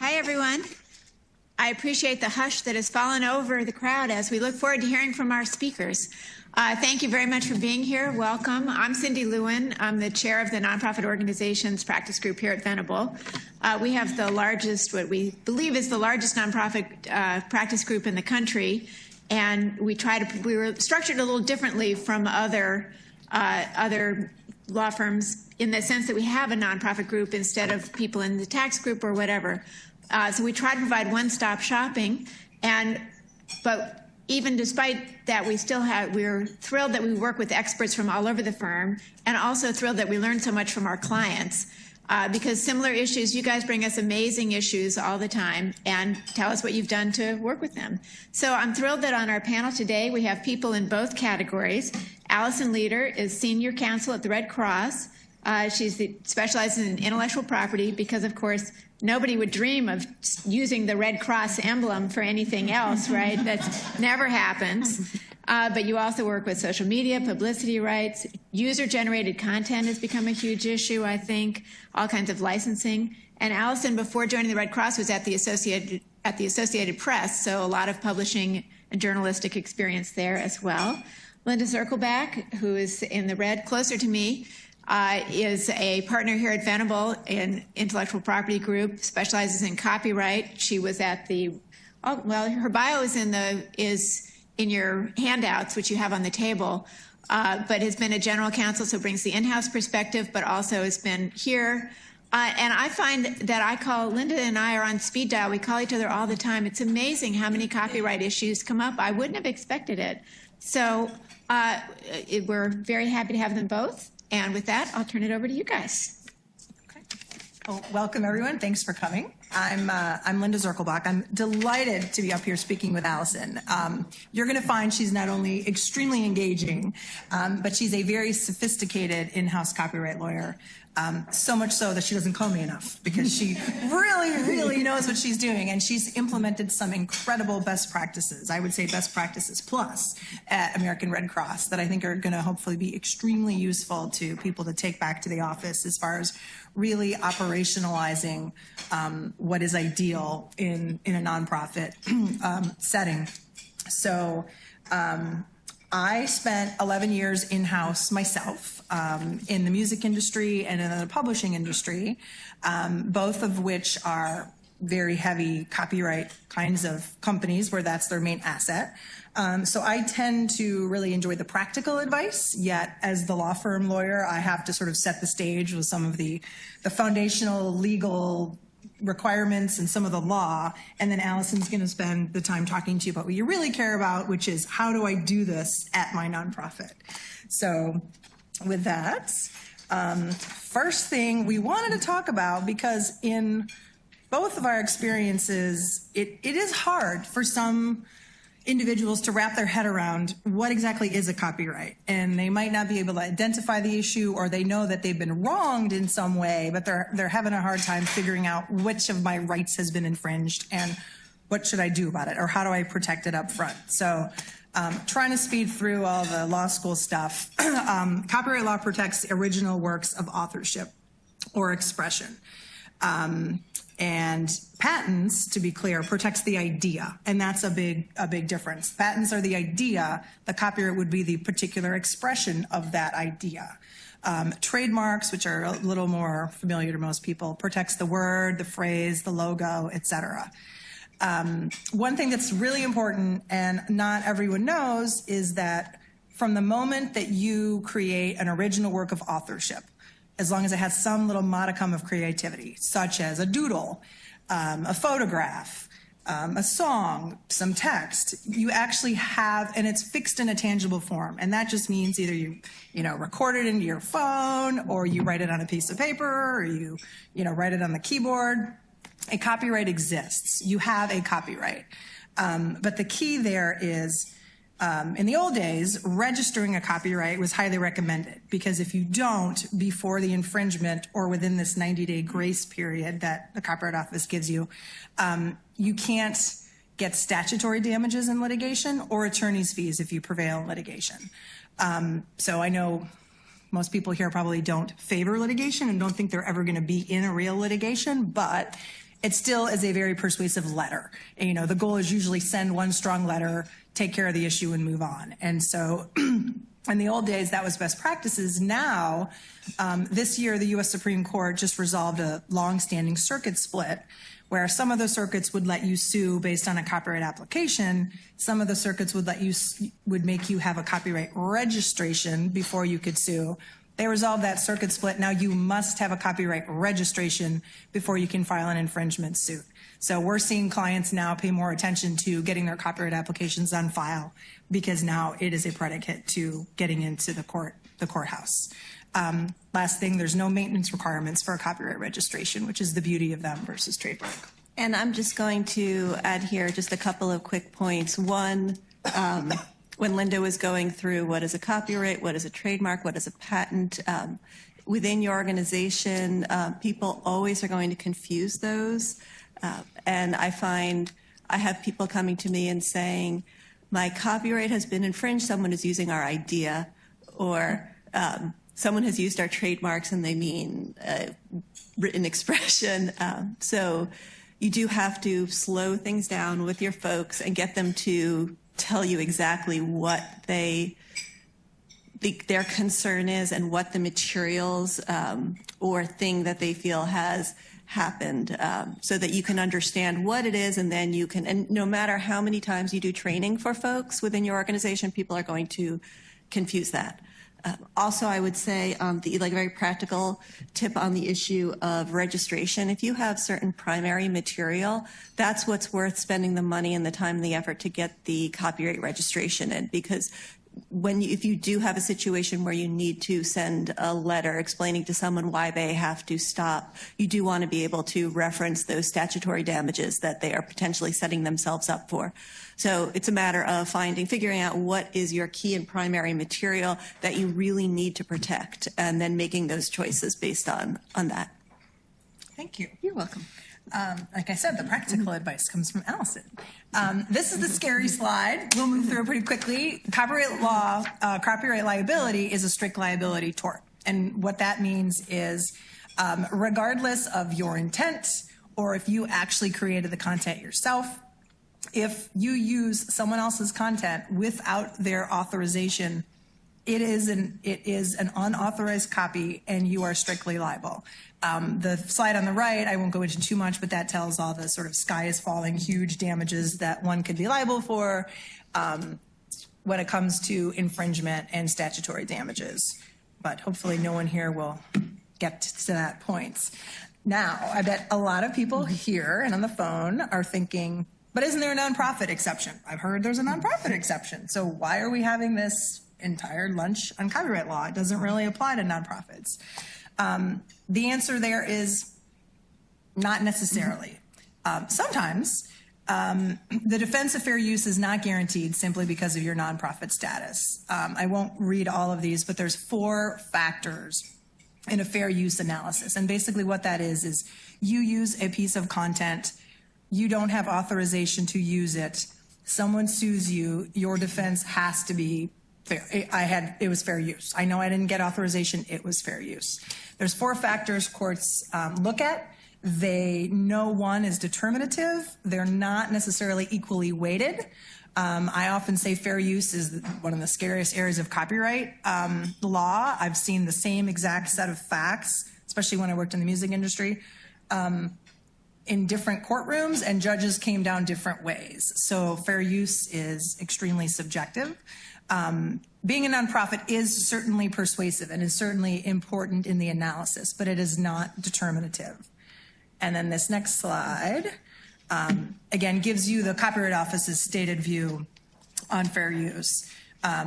Hi, everyone. I appreciate the hush that has fallen over the crowd as we look forward to hearing from our speakers. Thank you very much for being here. Welcome. I'm Cindy Lewin. I'm the chair of the Nonprofit Organizations Practice Group here at Venable. We have the largest, what we believe is the largest nonprofit practice group in the country, and we were structured a little differently from other law firms in the sense that we have a nonprofit group instead of people in the tax group or whatever. So we try to provide one-stop shopping, but even despite that, we're thrilled that we work with experts from all over the firm, and also thrilled that we learn so much from our clients. Because similar issues, you guys bring us amazing issues all the time and tell us what you've done to work with them. So I'm thrilled that on our panel today we have people in both categories. Allison Leader is Senior Counsel at the Red Cross. She specializes in intellectual property because, of course, nobody would dream of using the Red Cross emblem for anything else, right? That never happens. But you also work with social media, publicity rights, user-generated content has become a huge issue, I think, all kinds of licensing. And Allison, before joining the Red Cross, was at the Associated Press, so a lot of publishing and journalistic experience there as well. Linda Zirkelbach, who is in the red closer to me, is a partner here at Venable in Intellectual Property Group, specializes in copyright. She was at her bio is in your handouts, which you have on the table, but has been a general counsel, so brings the in-house perspective, but also has been here. And I find that Linda and I are on speed dial. We call each other all the time. It's amazing how many copyright issues come up. I wouldn't have expected it. So we're very happy to have them both. And with that, I'll turn it over to you guys. Okay. Well, welcome, everyone. Thanks for coming. I'm Linda Zirkelbach. I'm delighted to be up here speaking with Allison. You're going to find she's not only extremely engaging, but she's a very sophisticated in-house copyright lawyer. So much so that she doesn't call me enough because she really knows what she's doing, and she's implemented some incredible best practices, I would say best practices plus, at American Red Cross that I think are going to hopefully be extremely useful to people to take back to the office as far as really operationalizing what is ideal in a nonprofit setting. So I spent 11 years in-house myself in the music industry and in the publishing industry, both of which are very heavy copyright kinds of companies where that's their main asset. So I tend to really enjoy the practical advice, yet as the law firm lawyer, I have to sort of set the stage with some of the foundational legal requirements and some of the law, and then Allison's going to spend the time talking to you about what you really care about, which is how do I do this at my nonprofit. So with that, first thing we wanted to talk about, because in both of our experiences, it is hard for some individuals to wrap their head around what exactly is a copyright. And they might not be able to identify the issue, or they know that they've been wronged in some way, but they're having a hard time figuring out which of my rights has been infringed and what should I do about it, or how do I protect it up front. So trying to speed through all the law school stuff. Copyright law protects original works of authorship or expression. And patents, to be clear, protects the idea, and that's a big difference. Patents are the idea. The copyright would be the particular expression of that idea. Trademarks, which are a little more familiar to most people, protects the word, the phrase, the logo, etc. One thing that's really important and not everyone knows is that from the moment that you create an original work of authorship, as long as it has some little modicum of creativity, such as a doodle, a photograph, a song, some text, you actually have, and it's fixed in a tangible form. And that just means either you record it into your phone, or you write it on a piece of paper, or you write it on the keyboard. A copyright exists. You have a copyright. But the key there is, in the old days, registering a copyright was highly recommended, because if you don't, before the infringement or within this 90-day grace period that the Copyright Office gives you, you can't get statutory damages in litigation or attorney's fees if you prevail in litigation. So I know most people here probably don't favor litigation and don't think they're ever going to be in a real litigation, but it still is a very persuasive letter. And, you know, the goal is usually send one strong letter, take care of the issue, and move on. And so in the old days, that was best practices. Now, this year, the U.S. Supreme Court just resolved a long-standing circuit split where some of the circuits would let you sue based on a copyright application. Some of the circuits would make you have a copyright registration before you could sue. They resolved that circuit split. Now you must have a copyright registration before you can file an infringement suit. So we're seeing clients now pay more attention to getting their copyright applications on file because now it is a predicate to getting into the courthouse. Last thing, there's no maintenance requirements for a copyright registration, which is the beauty of them versus trademark. And I'm just going to add here just a couple of quick points. One, when Linda was going through what is a copyright, what is a trademark, what is a patent, within your organization, people always are going to confuse those. And I find I have people coming to me and saying, my copyright has been infringed, someone is using our idea, or someone has used our trademarks and they mean written expression. So you do have to slow things down with your folks and get them to tell you exactly what their concern is and what the materials or thing that they feel has happened, so that you can understand what it is, and then you can, and no matter how many times you do training for folks within your organization, people are going to confuse that. Also, I would say the very practical tip on the issue of registration. If you have certain primary material, that's what's worth spending the money and the time and the effort to get the copyright registration in, because if you do have a situation where you need to send a letter explaining to someone why they have to stop, you do want to be able to reference those statutory damages that they are potentially setting themselves up for. So it's a matter of figuring out what is your key and primary material that you really need to protect, and then making those choices based on that. Thank you. You're welcome. Like I said, the practical advice comes from Allison. This is the scary slide. We'll move through it pretty quickly. Copyright law, copyright liability is a strict liability tort. And what that means is regardless of your intent or if you actually created the content yourself, if you use someone else's content without their authorization, it is an unauthorized copy and you are strictly liable. The slide on the right, I won't go into too much, but that tells all the sort of sky is falling, huge damages that one could be liable for when it comes to infringement and statutory damages. But hopefully no one here will get to that point. Now, I bet a lot of people here and on the phone are thinking, but isn't there a nonprofit exception? I've heard there's a nonprofit exception. So why are we having this entire lunch on copyright law? It doesn't really apply to nonprofits. The answer there is not necessarily. Sometimes the defense of fair use is not guaranteed simply because of your nonprofit status. I won't read all of these, but there's 4 factors in a fair use analysis. And basically what that is you use a piece of content, you don't have authorization to use it, someone sues you, your defense has to be fair. It was fair use. I know I didn't get authorization, it was fair use. There's 4 factors courts look at. No one is determinative. They're not necessarily equally weighted. I often say fair use is one of the scariest areas of copyright law. I've seen the same exact set of facts, especially when I worked in the music industry, in different courtrooms, and judges came down different ways. So fair use is extremely subjective. Being a nonprofit is certainly persuasive and is certainly important in the analysis, but it is not determinative. And then this next slide, again, gives you the Copyright Office's stated view on fair use,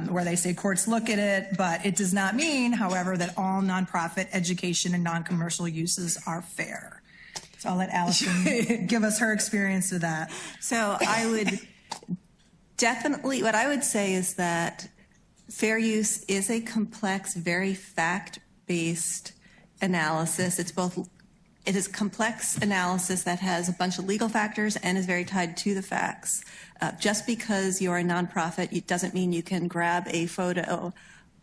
where they say courts look at it, but it does not mean, however, that all nonprofit education and non-commercial uses are fair. So I'll let Allison give us her experience with that. So I would definitely, what I would say is that fair use is a complex, very fact-based analysis. It is complex analysis that has a bunch of legal factors and is very tied to the facts. Just because you're a nonprofit, it doesn't mean you can grab a photo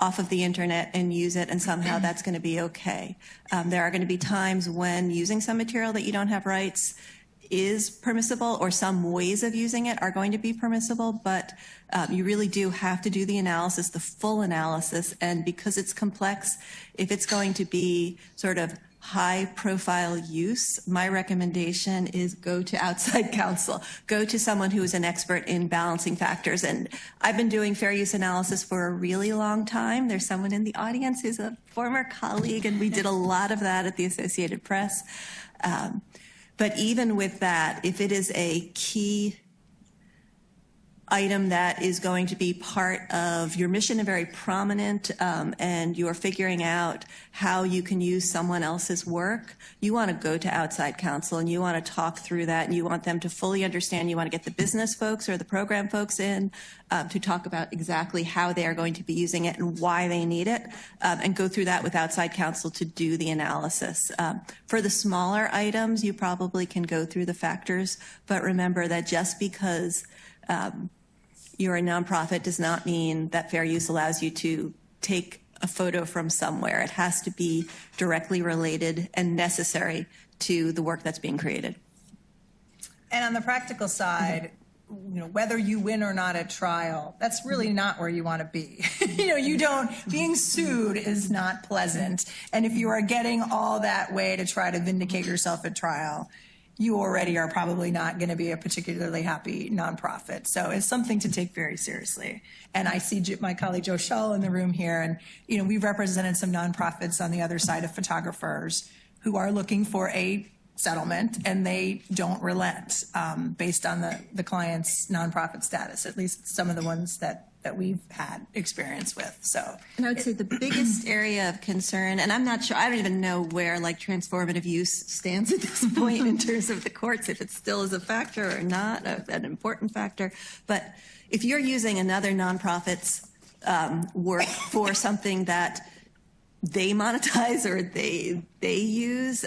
off of the internet and use it and somehow that's going to be okay. There are going to be times when using some material that you don't have rights is permissible, or some ways of using it are going to be permissible, but you really do have to do the analysis, the full analysis, and because it's complex, if it's going to be sort of high-profile use, my recommendation is go to outside counsel. Go to someone who is an expert in balancing factors. And I've been doing fair use analysis for a really long time. There's someone in the audience who's a former colleague, and we did a lot of that at the Associated Press. But even with that, if it is a key item that is going to be part of your mission and very prominent, and you're figuring out how you can use someone else's work, you want to go to outside counsel and you want to talk through that, and you want them to fully understand. You want to get the business folks or the program folks in to talk about exactly how they are going to be using it and why they need it, and go through that with outside counsel to do the analysis. For the smaller items, you probably can go through the factors, but remember that just because you're a nonprofit does not mean that fair use allows you to take a photo from somewhere. It has to be directly related and necessary to the work that's being created. And on the practical side, whether you win or not at trial, that's really not where you want to be. Being sued is not pleasant. And if you are getting all that way to try to vindicate yourself at trial, you already are probably not going to be a particularly happy nonprofit. So it's something to take very seriously. And I see my colleague Joe Shull in the room here, and we've represented some nonprofits on the other side of photographers who are looking for a settlement, and they don't relent based on the client's nonprofit status, at least some of the ones that we've had experience with. And I would say the biggest area of concern, and I'm not sure, I don't even know where transformative use stands at this point in terms of the courts, if it still is a factor or not, an important factor. But if you're using another nonprofit's work for something that they monetize or they use,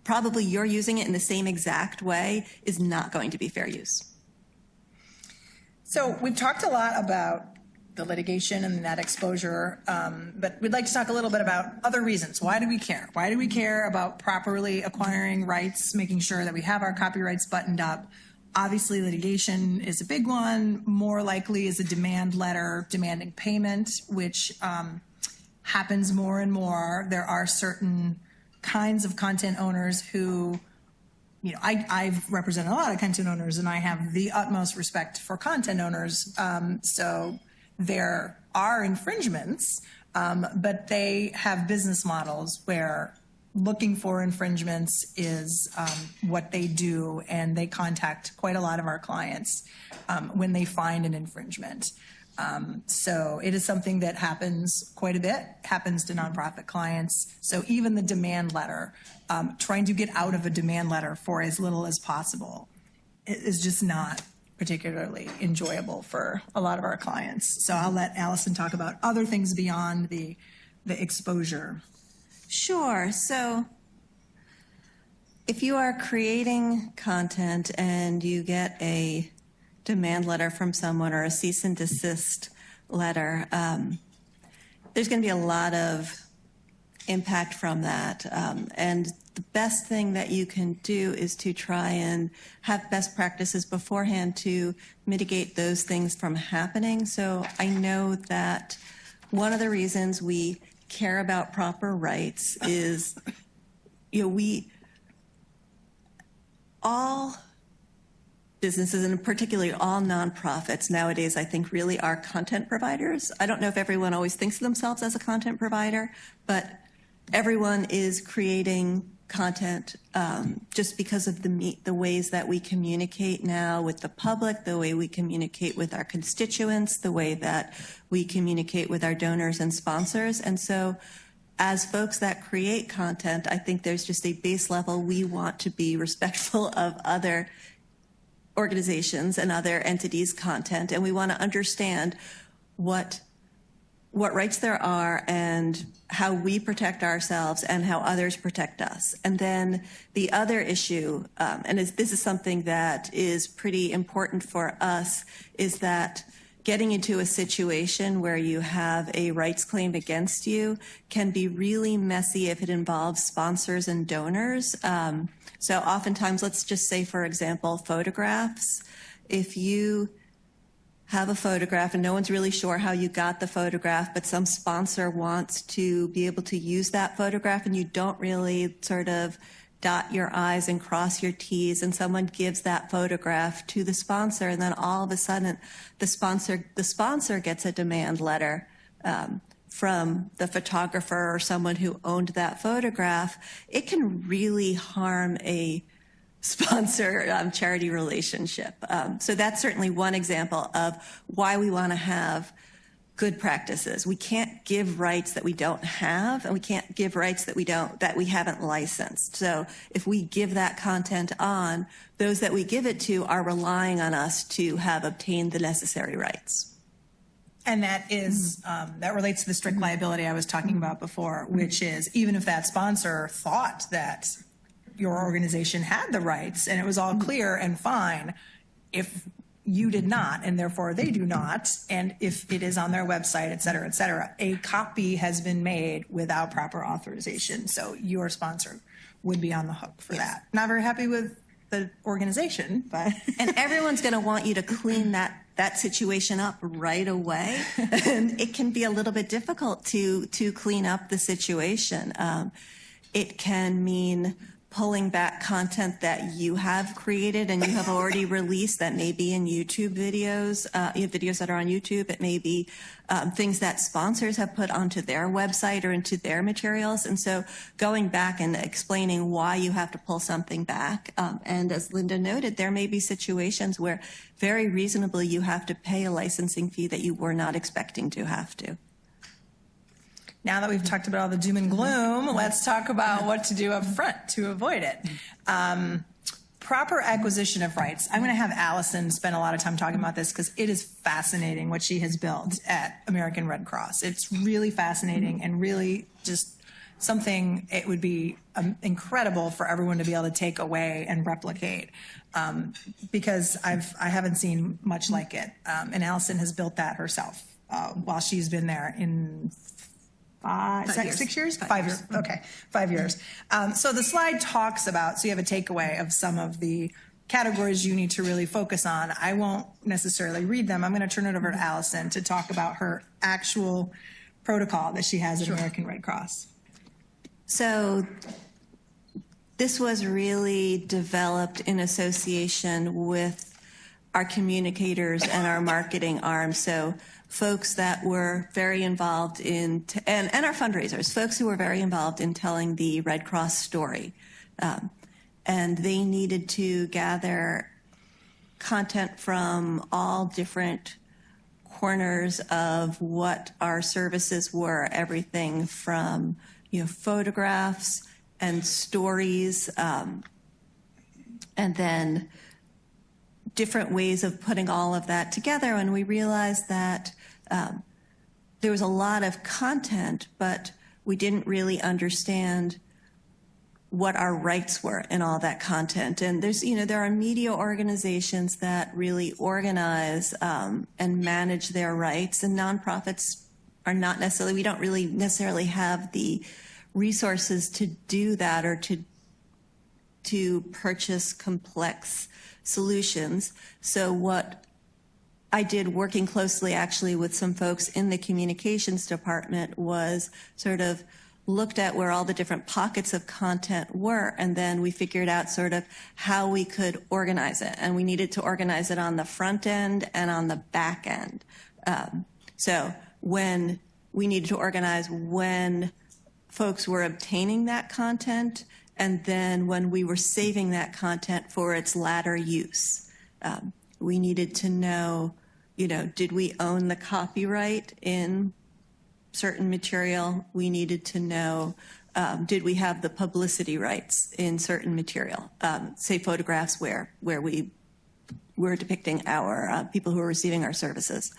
probably you're using it in the same exact way is not going to be fair use. So we've talked a lot about the litigation and that exposure, but we'd like to talk a little bit about other reasons. Why do we care? Why do we care about properly acquiring rights, making sure that we have our copyrights buttoned up? Obviously, litigation is a big one. More likely is a demand letter demanding payment, which happens more and more. There are certain kinds of content owners who, I've represented a lot of content owners, and I have the utmost respect for content owners. So there are infringements, but they have business models where looking for infringements is what they do, and they contact quite a lot of our clients when they find an infringement. So it is something that happens quite a bit, happens to nonprofit clients. So even the demand letter, trying to get out of a demand letter for as little as possible is just not particularly enjoyable for a lot of our clients. So I'll let Allison talk about other things beyond the exposure. Sure. So if you are creating content and you get a demand letter from someone or a cease and desist letter, there's going to be a lot of impact from that. And the best thing that you can do is to try and have best practices beforehand to mitigate those things from happening. So I know that one of the reasons we care about proper rights is, all businesses, and particularly all nonprofits nowadays, I think really are content providers. I don't know if everyone always thinks of themselves as a content provider, but everyone is creating content just because of the ways that we communicate now with the public, the way we communicate with our constituents, the way that we communicate with our donors and sponsors. And so as folks that create content, I think there's just a base level we want to be respectful of other organizations and other entities' content, and we want to understand what rights there are and how we protect ourselves and how others protect us. And then the other issue, and this is something that is pretty important for us, is that getting into a situation where you have a rights claim against you can be really messy if it involves sponsors and donors. So oftentimes, let's just say, for example, photographs. If you have a photograph and no one's really sure how you got the photograph, but some sponsor wants to be able to use that photograph and you don't really sort of dot your I's and cross your T's, and someone gives that photograph to the sponsor, and then all of a sudden the sponsor gets a demand letter from the photographer or someone who owned that photograph, it can really harm a sponsor charity relationship. So that's certainly one example of why we want to have good practices. We can't give rights that we don't have, and we can't give rights that we haven't licensed. So if we give that content on, those that we give it to are relying on us to have obtained the necessary rights. And that is that relates to the strict liability I was talking about before, which is even if that sponsor thought that your organization had the rights and it was all clear and fine, if you did not, and therefore they do not, and if it is on their website, et cetera, a copy has been made without proper authorization. So your sponsor would be on the hook for that. Not very happy with the organization, but... And everyone's going to want you to clean that situation up right away. And it can be a little bit difficult to clean up the situation. It can mean pulling back content that you have created and you have already released that may be in YouTube videos, you have videos that are on YouTube. It may be things that sponsors have put onto their website or into their materials. And so going back and explaining why you have to pull something back. And as Linda noted, there may be situations where very reasonably you have to pay a licensing fee that you were not expecting to have to. Now that we've talked about all the doom and gloom, let's talk about what to do up front to avoid it. Proper acquisition of rights. I'm going to have Allison spend a lot of time talking about this because it is fascinating what she has built at American Red Cross. It's really fascinating and really just something it would be incredible for everyone to be able to take away and replicate because I haven't seen much like it. And Allison has built that herself while she's been there in 6 years? 5 years. Okay, 5 years. So the slide talks about, so you have a takeaway of some of the categories you need to really focus on. I won't necessarily read them. I'm going to turn it over to Allison to talk about her actual protocol that she has at American Red Cross. So this was really developed in association with our communicators and our marketing arm. So folks that were very involved in, and our fundraisers, folks who were very involved in telling the Red Cross story. And they needed to gather content from all different corners of what our services were, everything from, photographs and stories, and then different ways of putting all of that together. And we realized that there was a lot of content, but we didn't really understand what our rights were in all that content. And there are media organizations that really organize and manage their rights, and nonprofits are not necessarily, we don't really necessarily have the resources to do that or to purchase complex solutions. So what I did, working closely actually with some folks in the communications department, was sort of looked at where all the different pockets of content were, and then we figured out sort of how we could organize it. And we needed to organize it on the front end and on the back end. So when we needed to organize when folks were obtaining that content, and then when we were saving that content for its latter use. We needed to know, did we own the copyright in certain material? We needed to know, did we have the publicity rights in certain material? Say photographs where we were depicting our people who are receiving our services.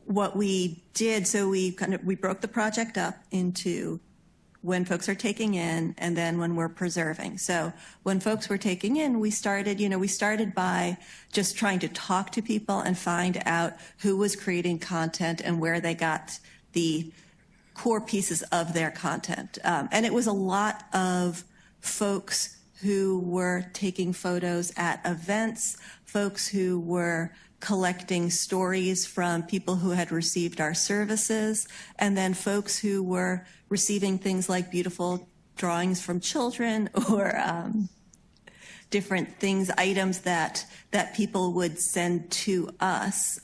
What we did, so we broke the project up into when folks are taking in and then when we're preserving. So when folks were taking in, we started by just trying to talk to people and find out who was creating content and where they got the core pieces of their content. And it was a lot of folks who were taking photos at events, folks who were collecting stories from people who had received our services, and then folks who were receiving things like beautiful drawings from children or different things, items that people would send to us.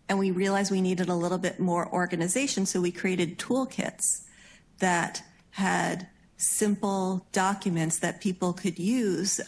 And we realized we needed a little bit more organization, so we created toolkits that had simple documents that people could use.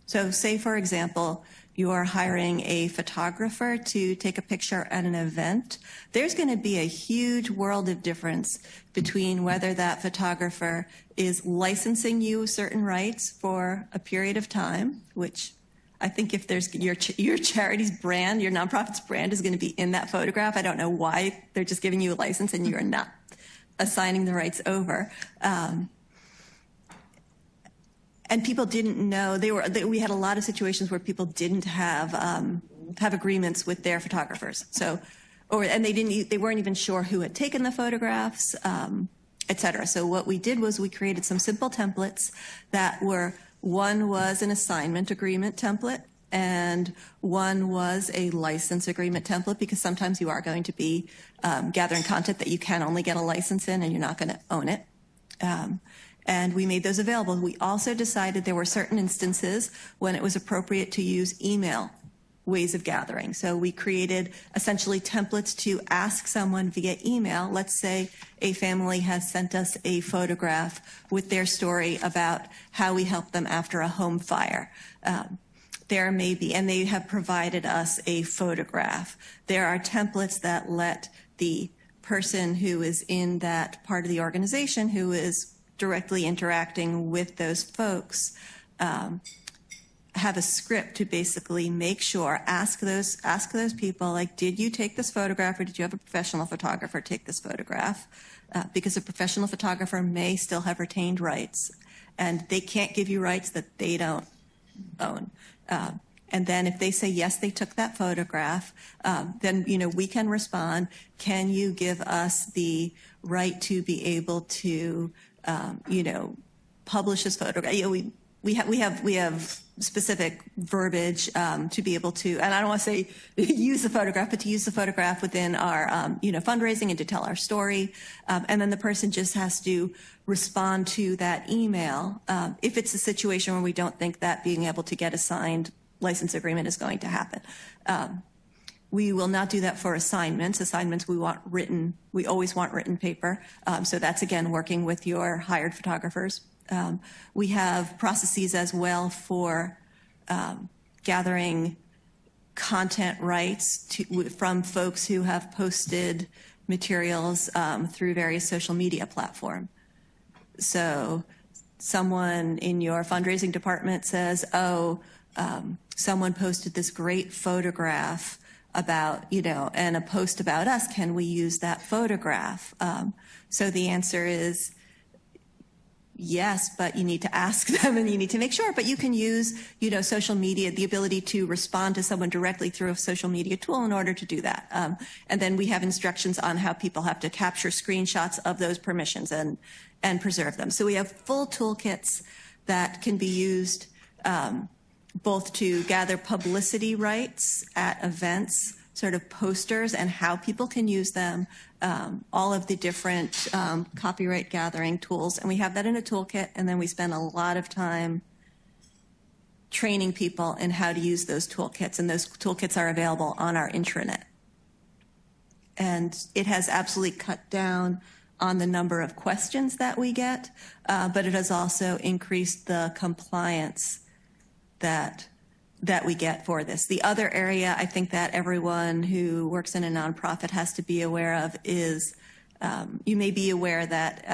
So say, for example, you're hiring a photographer to take a picture at an event. There's going to be a huge world of difference between whether that photographer is licensing you certain rights for a period of time, which I think if there's your charity's brand, your nonprofit's brand is going to be in that photograph. I don't know why they're just giving you a license and you're not assigning the rights over. And people didn't know we had a lot of situations where people didn't have agreements with their photographers. And they weren't even sure who had taken the photographs, et cetera. So what we did was we created some simple templates that were, one was an assignment agreement template, and one was a license agreement template, because sometimes you are going to be gathering content that you can only get a license in and you're not going to own it. And we made those available. We also decided there were certain instances when it was appropriate to use email ways of gathering. So we created essentially templates to ask someone via email. Let's say a family has sent us a photograph with their story about how we helped them after a home fire. There may be, and they have provided us a photograph. There are templates that let the person who is in that part of the organization who is directly interacting with those folks have a script to basically make sure, ask those people, like, did you take this photograph, or did you have a professional photographer take this photograph? Because a professional photographer may still have retained rights, and they can't give you rights that they don't own. And then if they say, yes, they took that photograph, then, we can respond, can you give us the right to be able to publish this photograph? We have specific verbiage to be able to, and I don't want to say use the photograph, but to use the photograph within our fundraising and to tell our story. And then the person just has to respond to that email if it's a situation where we don't think that being able to get a signed license agreement is going to happen. We will not do that for assignments. Assignments we always want written paper. So that's, again, working with your hired photographers. We have processes as well for gathering content rights from folks who have posted materials through various social media platforms. So someone in your fundraising department says, someone posted this great photograph about, and a post about us, can we use that photograph? So the answer is yes, but you need to ask them and you need to make sure. But you can use, social media, the ability to respond to someone directly through a social media tool in order to do that. And then we have instructions on how people have to capture screenshots of those permissions and preserve them. So we have full toolkits that can be used both to gather publicity rights at events, sort of posters, and how people can use them, all of the different copyright gathering tools. And we have that in a toolkit, and then we spend a lot of time training people in how to use those toolkits, and those toolkits are available on our intranet. And it has absolutely cut down on the number of questions that we get, but it has also increased the compliance that we get for this. The other area I think that everyone who works in a nonprofit has to be aware of is you may be aware that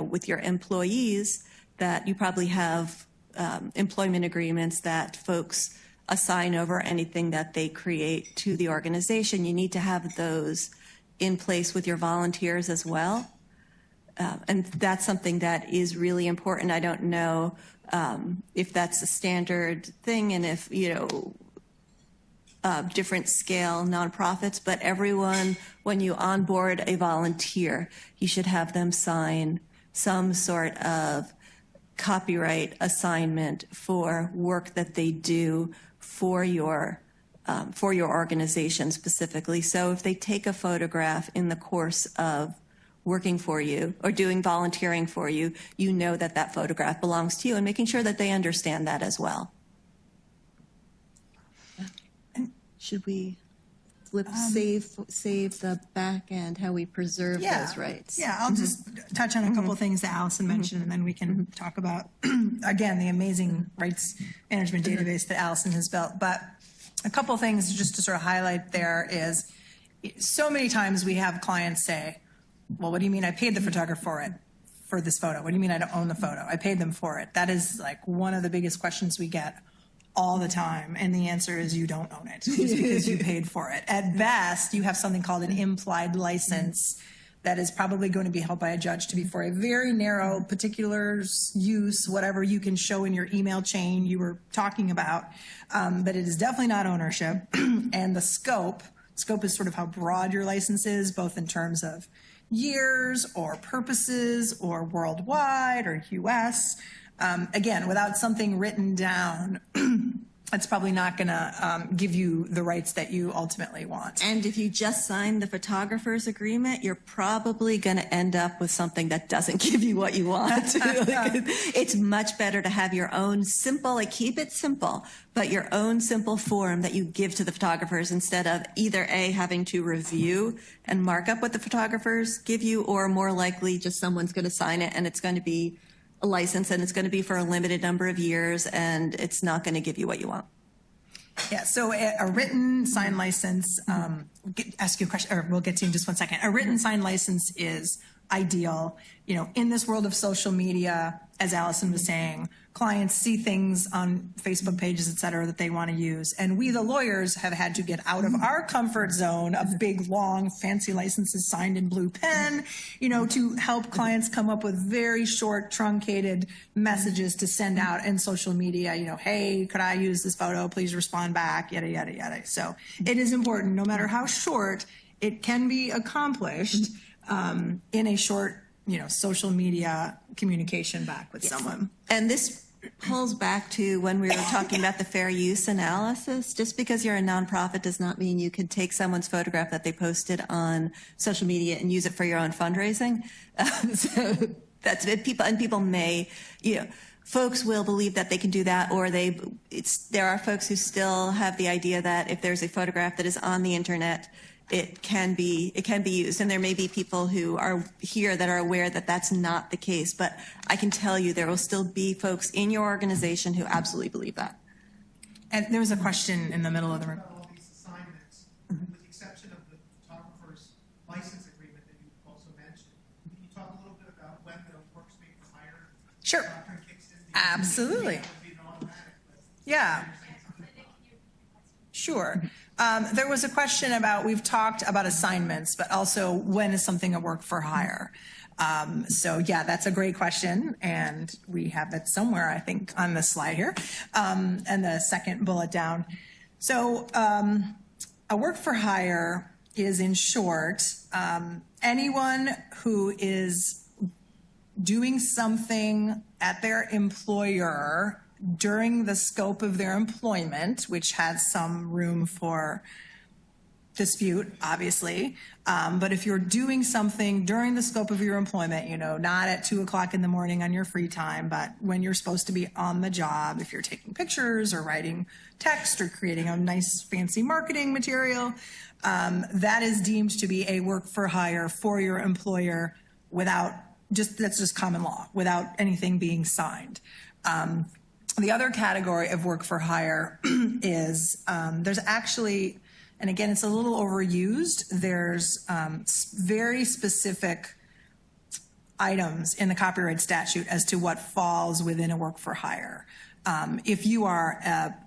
with your employees that you probably have employment agreements that folks assign over anything that they create to the organization. You need to have those in place with your volunteers as well. And that's something that is really important. I don't know if that's a standard thing, and if, different scale nonprofits, but everyone, when you onboard a volunteer, you should have them sign some sort of copyright assignment for work that they do for your organization specifically. So if they take a photograph in the course of working for you or doing volunteering for you, you know that that photograph belongs to you, and making sure that they understand that as well. Should we save the back end, how we preserve those rights? Yeah, I'll just touch on a couple of things that Allison mentioned, and then we can talk about, again, the amazing rights management database that Allison has built. But a couple of things just to sort of highlight there is, so many times we have clients say, well, what do you mean I paid the photographer for this photo? What do you mean I don't own the photo? I paid them for it. That is like one of the biggest questions we get all the time, and the answer is you don't own it just because you paid for it. At best, you have something called an implied license that is probably going to be held by a judge to be for a very narrow particulars use, whatever you can show in your email chain you were talking about, but it is definitely not ownership. And the scope is sort of how broad your license is, both in terms of years or purposes or worldwide or US. Again, without something written down, it's probably not going to give you the rights that you ultimately want. And if you just sign the photographer's agreement, you're probably going to end up with something that doesn't give you what you want. It's much better to have your own simple, like keep it simple, but your own simple form that you give to the photographers, instead of either A, having to review and mark up what the photographers give you, or more likely just someone's going to sign it and it's going to be a license, and it's going to be for a limited number of years, and it's not going to give you what you want. Yeah, so a written signed license, ask you a question, or we'll get to in just one second. A written signed license is ideal. You know, in this world of social media, as Allison was saying, clients see things on Facebook pages, et cetera, that they want to use. And we, the lawyers, have had to get out of our comfort zone of big, long, fancy licenses signed in blue pen, you know, to help clients come up with very short, truncated messages to send out in social media, you know, hey, could I use this photo? Please respond back, yada, yada, yada. So it is important, no matter how short, it can be accomplished in a short, you know, social media communication back with someone. And this pulls back to when we were talking about the fair use analysis. Just because you're a nonprofit does not mean you can take someone's photograph that they posted on social media and use it for your own fundraising. So that's it. People may, you know, folks will believe that they can do that, or there are folks who still have the idea that if there's a photograph that is on the internet, it can be used. And there may be people who are here that are aware that that's not the case, but I can tell you there will still be folks in your organization who absolutely believe that. And there was a question in the middle of the room. All these assignments, with the exception of the photographer's license agreement that you also mentioned. Can you talk a little bit about when the work's made for hire? Sure. Kicks in? Absolutely. Yeah. Sure. There was a question about, we've talked about assignments, but also when is something a work for hire? So yeah, that's a great question. And we have it somewhere, I think, on the slide here. And the second bullet down. So a work for hire is, in short, anyone who is doing something at their employer during the scope of their employment, which has some room for dispute, obviously. But if you're doing something during the scope of your employment, you know, not at 2 o'clock in the morning on your free time, but when you're supposed to be on the job, if you're taking pictures or writing text or creating a nice fancy marketing material, that is deemed to be a work for hire for your employer without that's just common law, without anything being signed. The other category of work for hire is there's actually, and again, it's a little overused, there's very specific items in the copyright statute as to what falls within a work for hire. If you are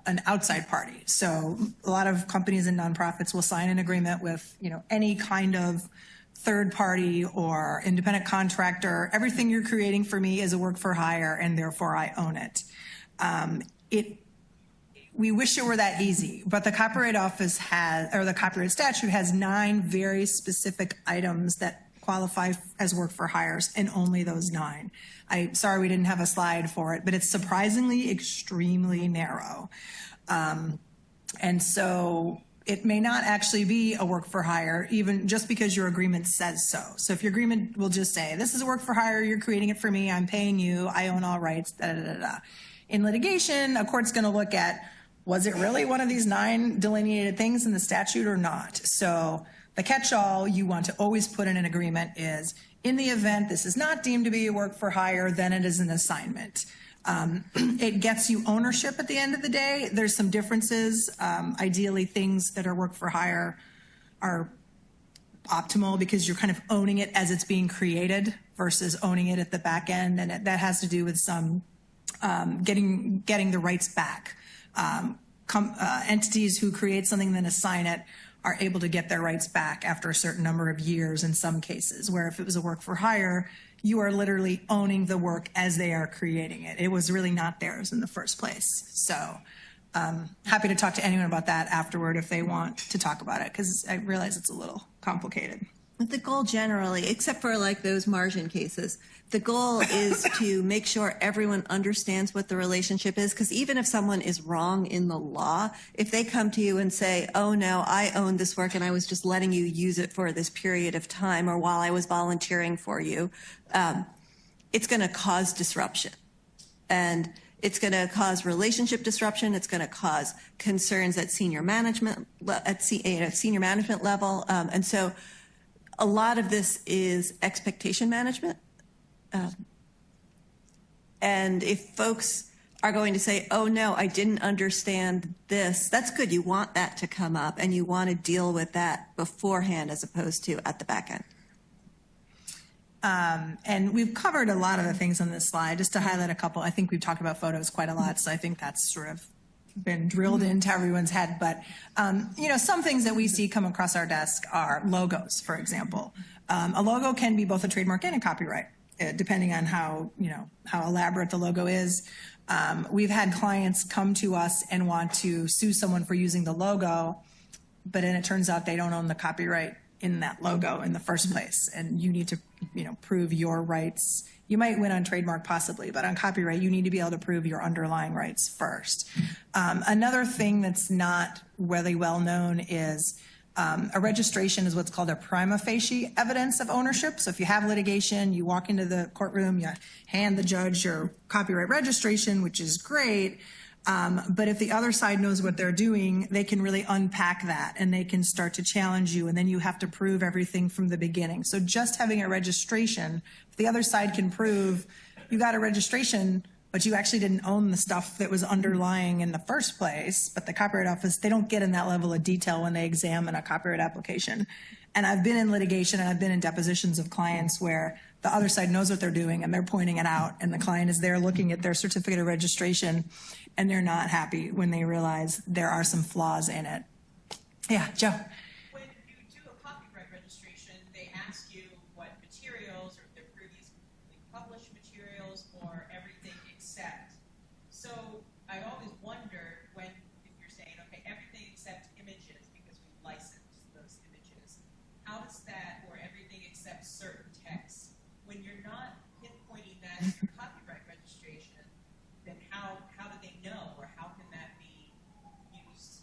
an outside party, so a lot of companies and nonprofits will sign an agreement with, you know, any kind of third party or independent contractor. Everything you're creating for me is a work for hire, and therefore I own it. We wish it were that easy, but the Copyright Office has, or the copyright statute has 9 very specific items that qualify as work for hires, and only those 9. I'm sorry we didn't have a slide for it, but it's surprisingly extremely narrow. And so it may not actually be a work for hire, even just because your agreement says so. So if your agreement will just say, this is a work for hire, you're creating it for me, I'm paying you, I own all rights, da da da da. In litigation, a court's going to look at, was it really one of these 9 delineated things in the statute or not? So the catch-all you want to always put in an agreement is, in the event this is not deemed to be a work for hire, then it is an assignment. It gets you ownership at the end of the day. There's some differences. Ideally, things that are work for hire are optimal because you're kind of owning it as it's being created versus owning it at the back end. And that has to do with some getting the rights back. Entities who create something and then assign it are able to get their rights back after a certain number of years in some cases, where if it was a work for hire, you are literally owning the work as they are creating it. It was really not theirs in the first place. So happy to talk to anyone about that afterward if they want to talk about it, because I realize it's a little complicated. The goal generally, except for like those margin cases, the goal is to make sure everyone understands what the relationship is, because even if someone is wrong in the law, if they come to you and say, oh no, I own this work and I was just letting you use it for this period of time or while I was volunteering for you, it's going to cause disruption. And it's going to cause relationship disruption. It's going to cause concerns at senior management level. And so a lot of this is expectation management. And if folks are going to say, oh no, I didn't understand this, that's good. You want that to come up and you want to deal with that beforehand as opposed to at the back end. And we've covered a lot of the things on this slide. Just to highlight a couple, I think we've talked about photos quite a lot, so I think that's sort of been drilled into everyone's head. But, you know, some things that we see come across our desk are logos, for example. A logo can be both a trademark and a copyright, depending on how elaborate the logo is. We've had clients come to us and want to sue someone for using the logo, but then it turns out they don't own the copyright in that logo in the first place, and you need to, prove your rights. You might win on trademark possibly, but on copyright, you need to be able to prove your underlying rights first. Another thing that's not really well known is a registration is what's called a prima facie evidence of ownership. So if you have litigation, you walk into the courtroom, you hand the judge your copyright registration, which is great. But if the other side knows what they're doing, they can really unpack that and they can start to challenge you, and then you have to prove everything from the beginning. So just having a registration, if the other side can prove you got a registration, but you actually didn't own the stuff that was underlying in the first place, but the Copyright Office, they don't get in that level of detail when they examine a copyright application. And I've been in litigation and I've been in depositions of clients where the other side knows what they're doing and they're pointing it out, and the client is there looking at their certificate of registration and they're not happy when they realize there are some flaws in it. Yeah, Joe. When you do a copyright registration, they ask you what materials, or if they're previously published materials, or everything except. So I always wondered if you're saying, okay, everything except images because we licensed those images, how does that, or everything except certain text, when you're not pinpointing that in your copyright registration, then how do they know, or how can that be used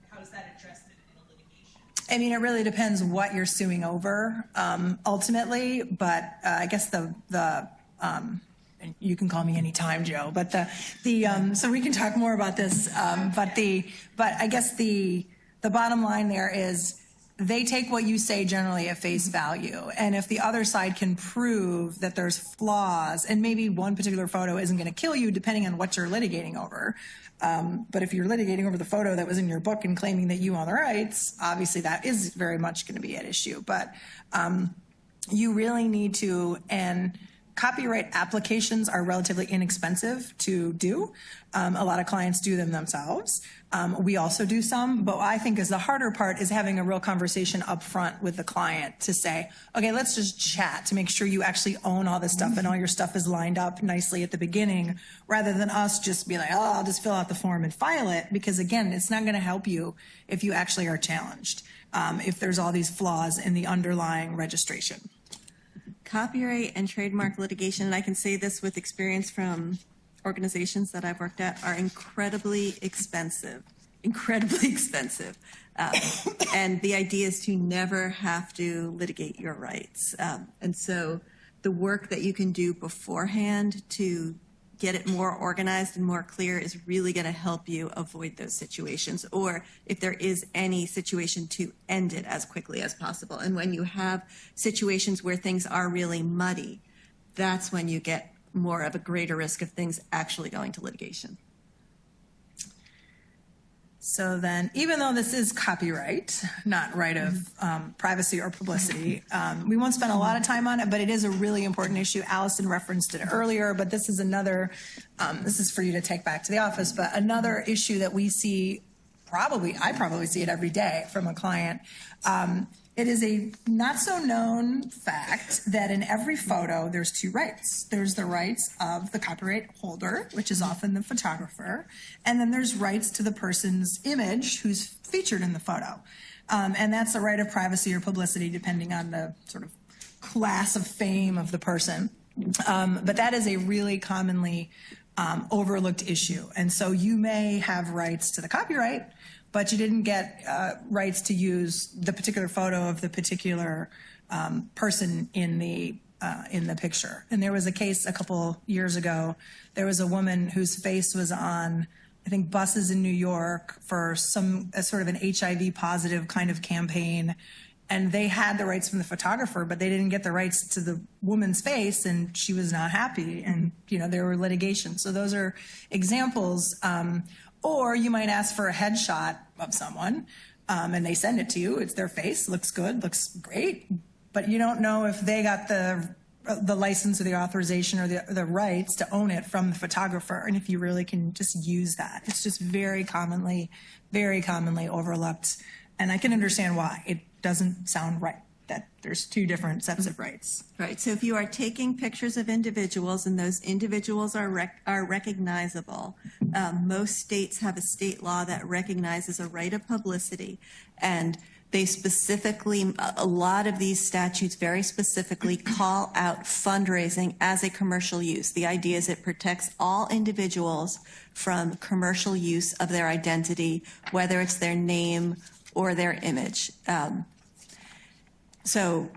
how is that addressed in a litigation? I mean, it really depends what you're suing over, ultimately, but I guess the and you can call me anytime, Joe, but so we can talk more about this, but I guess the bottom line there is they take what you say generally at face value. And if the other side can prove that there's flaws, and maybe one particular photo isn't going to kill you depending on what you're litigating over. But if you're litigating over the photo that was in your book and claiming that you own the rights, obviously that is very much going to be at issue. But you really need to, and Copyright applications are relatively inexpensive to do. A lot of clients do them themselves. We also do some, but what I think is the harder part is having a real conversation up front with the client to say, okay, let's just chat to make sure you actually own all this stuff and all your stuff is lined up nicely at the beginning, rather than us just be like, oh, I'll just fill out the form and file it, because again, it's not going to help you if you actually are challenged, if there's all these flaws in the underlying registration. Copyright and trademark litigation, and I can say this with experience from organizations that I've worked at, are incredibly expensive. And the idea is to never have to litigate your rights. And so the work that you can do beforehand to get it more organized and more clear is really going to help you avoid those situations, or if there is any situation, to end it as quickly as possible. And when you have situations where things are really muddy, that's when you get more of a greater risk of things actually going to litigation. So then, even though this is copyright, not right of privacy or publicity, we won't spend a lot of time on it, but it is a really important issue. Allison referenced it earlier, but this is another, this is for you to take back to the office, but another issue that we see, I probably see it every day from a client. It is a not so known fact that in every photo, there's two rights. There's the rights of the copyright holder, which is often the photographer, and then there's rights to the person's image who's featured in the photo. And that's the right of privacy or publicity, depending on the sort of class of fame of the person. But that is a really commonly overlooked issue. And so you may have rights to the copyright, but you didn't get rights to use the particular photo of the particular person in the picture. And there was a case a couple years ago. There was a woman whose face was on, I think, buses in New York for a sort of an HIV positive kind of campaign. And they had the rights from the photographer, but they didn't get the rights to the woman's face, and she was not happy. And, there were litigations. So those are examples. Or you might ask for a headshot of someone, and they send it to you. It's their face, looks good, looks great, but you don't know if they got the license or the authorization or the rights to own it from the photographer, and if you really can just use that. It's just very commonly overlooked, and I can understand why. It doesn't sound right that there's two different sets of rights. Right. So if you are taking pictures of individuals and those individuals are recognizable, most states have a state law that recognizes a right of publicity, and they specifically, a lot of these statutes very specifically call out fundraising as a commercial use. The idea is it protects all individuals from commercial use of their identity, whether it's their name or their image. So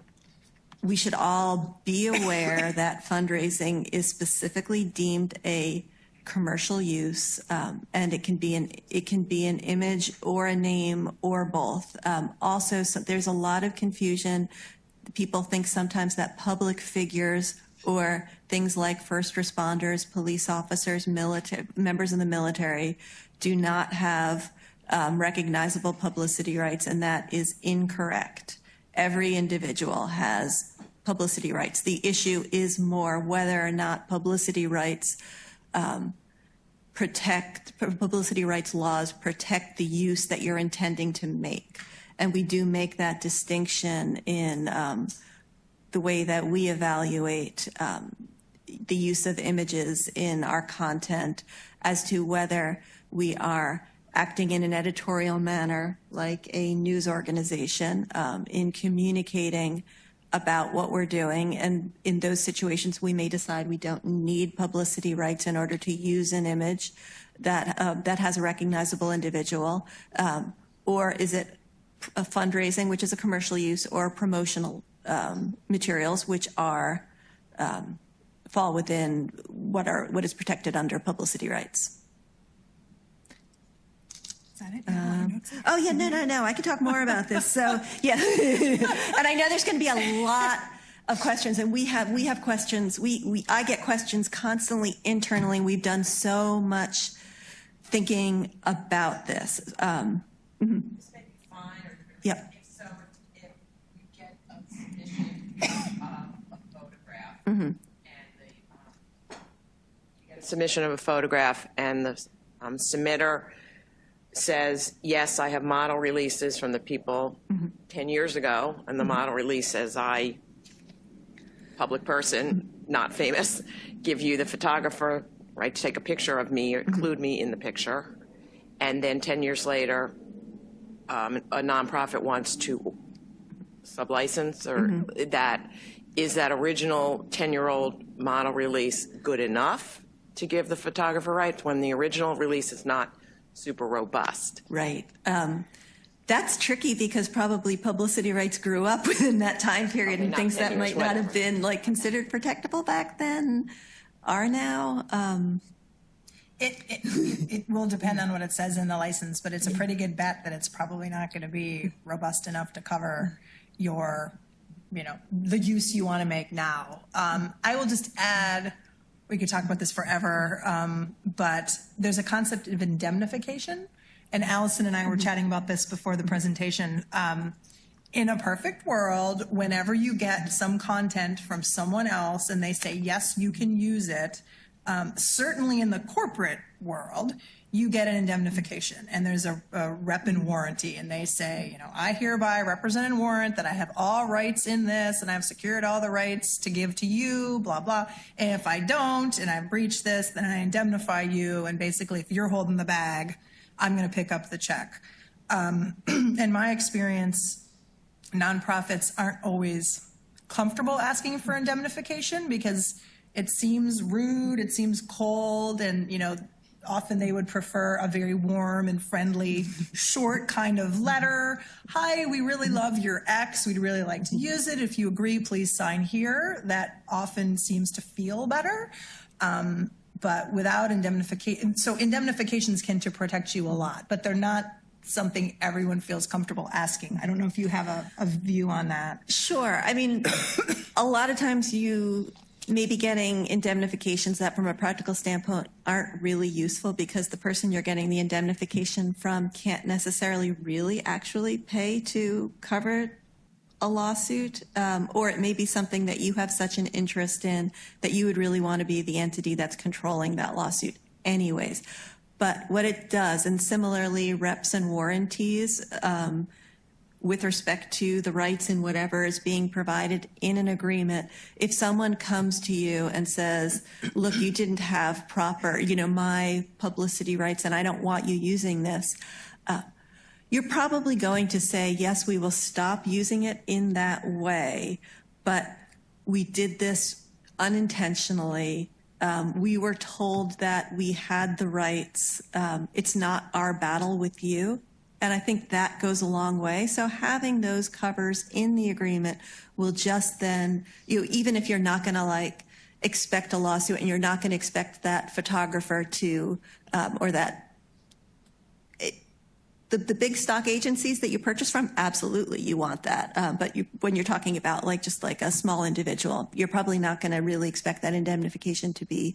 we should all be aware that fundraising is specifically deemed a commercial use, and it can be an image or a name or both. Also, there's a lot of confusion. People think sometimes that public figures or things like first responders, police officers, members of the military do not have recognizable publicity rights, and that is incorrect. Every individual has publicity rights. The issue is more whether or not publicity rights publicity rights laws protect the use that you're intending to make. And we do make that distinction in the way that we evaluate the use of images in our content as to whether we are acting in an editorial manner like a news organization in communicating about what we're doing. And in those situations, we may decide we don't need publicity rights in order to use an image that has a recognizable individual. Or is it a fundraising, which is a commercial use, or promotional materials, which are fall within what is protected under publicity rights. Is that it? Oh, yeah, no. I could talk more about this. So, yeah. And I know there's going to be a lot of questions, and we have questions. I get questions constantly internally. We've done so much thinking about this. This may be fine, or Yep. if so, if you get a submission of a photograph, Mm-hmm. and submission of a photograph and the submitter says, yes, I have model releases from the people 10 years ago, and the model release says, I, public person, not famous, give you the photographer right to take a picture of me or include me in the picture, and then 10 years later, a nonprofit wants to sublicense or that, is that original 10-year-old model release good enough to give the photographer rights when the original release is not super robust? Right. That's tricky because probably publicity rights grew up within that time period, and things that might not have been like considered protectable back then are now. It will depend on what it says in the license, but it's a pretty good bet that it's probably not going to be robust enough to cover your, the use you want to make now. I will just add, we could talk about this forever, but there's a concept of indemnification. And Allison and I were chatting about this before the presentation. In a perfect world, whenever you get some content from someone else and they say, yes, you can use it, certainly in the corporate world, you get an indemnification. And there's a rep and warranty. And they say, I hereby represent and warrant that I have all rights in this and I've secured all the rights to give to you, blah, blah. And if I don't and I've breached this, then I indemnify you. And basically, if you're holding the bag, I'm going to pick up the check. In my experience, nonprofits aren't always comfortable asking for indemnification because it seems rude, it seems cold, and often they would prefer a very warm and friendly, short kind of letter. Hi, we really love your X. We'd really like to use it. If you agree, please sign here. That often seems to feel better. But without indemnification, so indemnifications can to protect you a lot, but they're not something everyone feels comfortable asking. I don't know if you have a view on that. Sure. I mean, a lot of times you may be getting indemnifications that from a practical standpoint aren't really useful because the person you're getting the indemnification from can't necessarily really actually pay to cover a lawsuit, or it may be something that you have such an interest in that you would really want to be the entity that's controlling that lawsuit anyways. But what it does, and similarly reps and warranties with respect to the rights and whatever is being provided in an agreement, if someone comes to you and says, look, you didn't have proper, my publicity rights and I don't want you using this, you're probably going to say, yes, we will stop using it in that way, but we did this unintentionally. We were told that we had the rights. It's not our battle with you. And I think that goes a long way. So having those covers in the agreement will just then, even if you're not going to expect a lawsuit and you're not going to expect that photographer to, or that, the big stock agencies that you purchase from, absolutely, you want that. But when you're talking about just like a small individual, you're probably not going to really expect that indemnification to be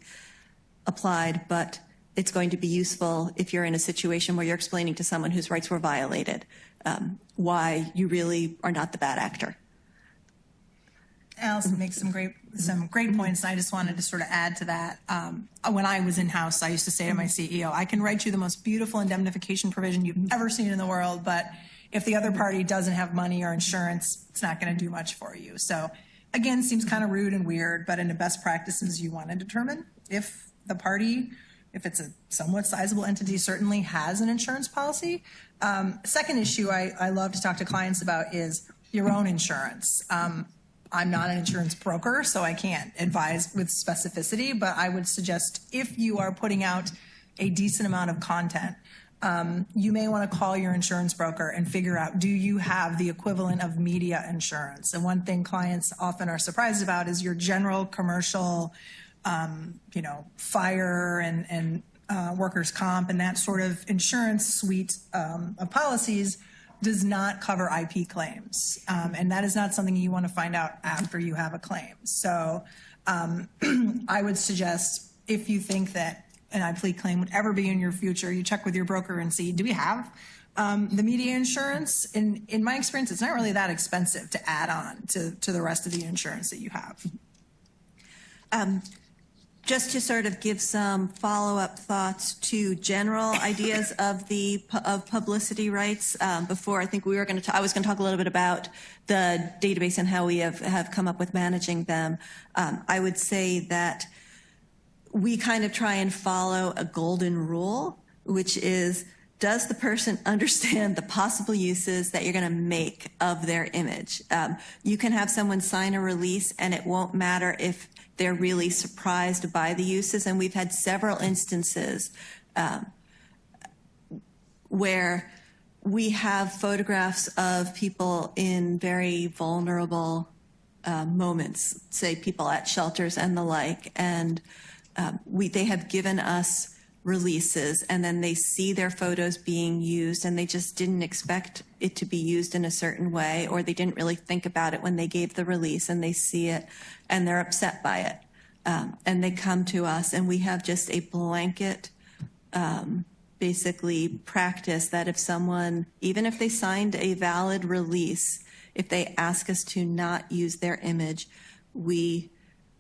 applied, but it's going to be useful if you're in a situation where you're explaining to someone whose rights were violated why you really are not the bad actor. Allison makes some great points. And I just wanted to sort of add to that. When I was in-house, I used to say to my CEO, I can write you the most beautiful indemnification provision you've ever seen in the world, but if the other party doesn't have money or insurance, it's not going to do much for you. So again, seems kind of rude and weird, but in the best practices, you want to determine if the party, if it's a somewhat sizable entity, certainly has an insurance policy. Second issue I love to talk to clients about is your own insurance. I'm not an insurance broker, so I can't advise with specificity, but I would suggest if you are putting out a decent amount of content, you may want to call your insurance broker and figure out, do you have the equivalent of media insurance? And one thing clients often are surprised about is your general commercial, fire and workers' comp and that sort of insurance suite of policies does not cover IP claims. And that is not something you want to find out after you have a claim. So I would suggest if you think that an IP claim would ever be in your future, you check with your broker and see, do we have the media insurance? In my experience, it's not really that expensive to add on to the rest of the insurance that you have. just to sort of give some follow-up thoughts to general ideas of publicity rights, before I think I was going to talk a little bit about the database and how we have come up with managing them. I would say that we kind of try and follow a golden rule, which is, does the person understand the possible uses that you're going to make of their image? You can have someone sign a release and it won't matter if they're really surprised by the uses. And we've had several instances where we have photographs of people in very vulnerable moments, say people at shelters and the like, and they have given us releases, and then they see their photos being used and they just didn't expect it to be used in a certain way, or they didn't really think about it when they gave the release, and they see it and they're upset by it. And they come to us, and we have just a blanket basically practice that if someone, even if they signed a valid release, if they ask us to not use their image, we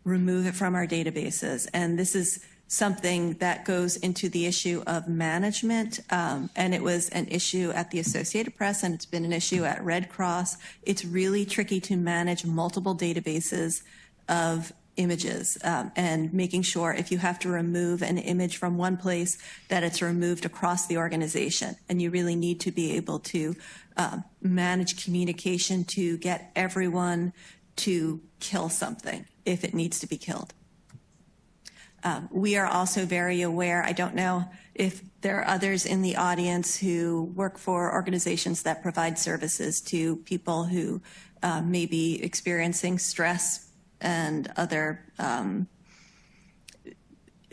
remove it from our databases. And this is something that goes into the issue of management, and it was an issue at the Associated Press, and it's been an issue at Red Cross. It's really tricky to manage multiple databases of images, and making sure if you have to remove an image from one place that it's removed across the organization. And you really need to be able to manage communication to get everyone to kill something if it needs to be killed. We are also very aware, I don't know if there are others in the audience who work for organizations that provide services to people who may be experiencing stress and other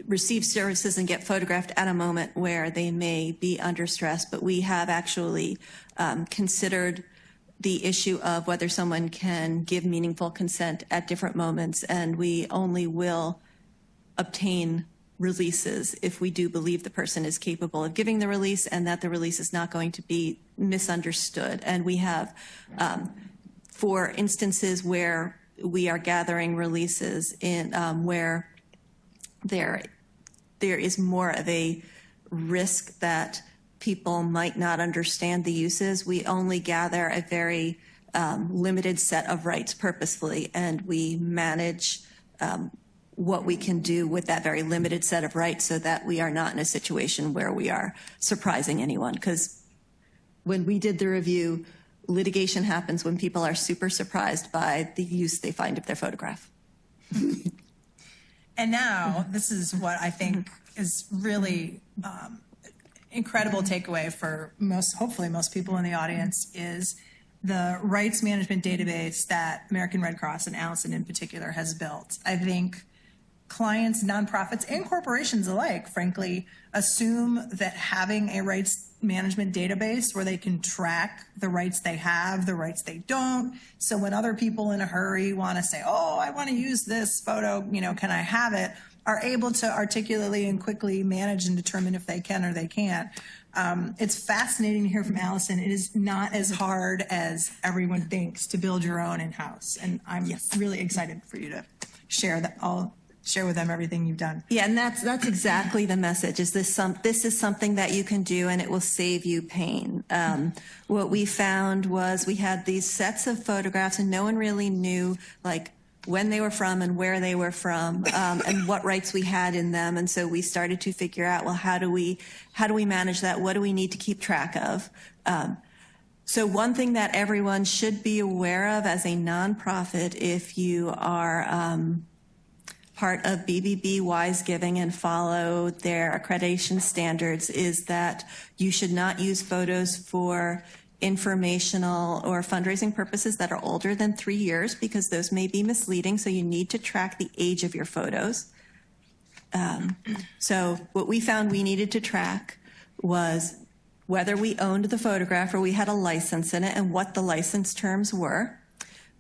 receive services and get photographed at a moment where they may be under stress. But we have actually considered the issue of whether someone can give meaningful consent at different moments, and we only will obtain releases if we do believe the person is capable of giving the release and that the release is not going to be misunderstood. And we have, for instances where we are gathering releases in where there is more of a risk that people might not understand the uses, we only gather a very limited set of rights purposefully, and we manage what we can do with that very limited set of rights so that we are not in a situation where we are surprising anyone. Because when we did the review, litigation happens when people are super surprised by the use they find of their photograph. And now, this is what I think is really incredible takeaway for hopefully most people in the audience, is the rights management database that American Red Cross and Allison in particular has built. I think clients, nonprofits, and corporations alike, frankly, assume that having a rights management database where they can track the rights they have, the rights they don't. So when other people in a hurry want to say, oh, I want to use this photo, can I have it, are able to articulately and quickly manage and determine if they can or they can't. It's fascinating to hear from Allison. It is not as hard as everyone thinks to build your own in-house. And I'm really excited for you to share that. I'll share with them everything you've done. Yeah, and that's exactly the message. Is this is something that you can do, and it will save you pain. What we found was we had these sets of photographs, and no one really knew when they were from and where they were from, and what rights we had in them. And so we started to figure out, well, how do we manage that? What do we need to keep track of? So one thing that everyone should be aware of as a nonprofit, if you are part of BBB Wise Giving and follow their accreditation standards, is that you should not use photos for informational or fundraising purposes that are older than 3 years, because those may be misleading. So you need to track the age of your photos. So what we found we needed to track was whether we owned the photograph or we had a license in it, and what the license terms were.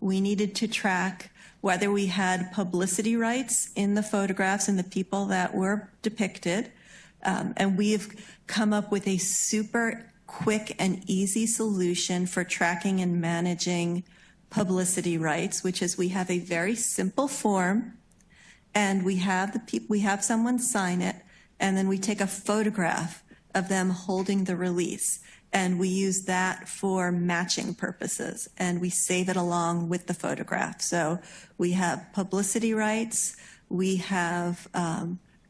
We needed to track whether we had publicity rights in the photographs and the people that were depicted. And we've come up with a super quick and easy solution for tracking and managing publicity rights, which is we have a very simple form, and we have someone sign it, and then we take a photograph of them holding the release, and we use that for matching purposes, and we save it along with the photograph. So we have publicity rights, we have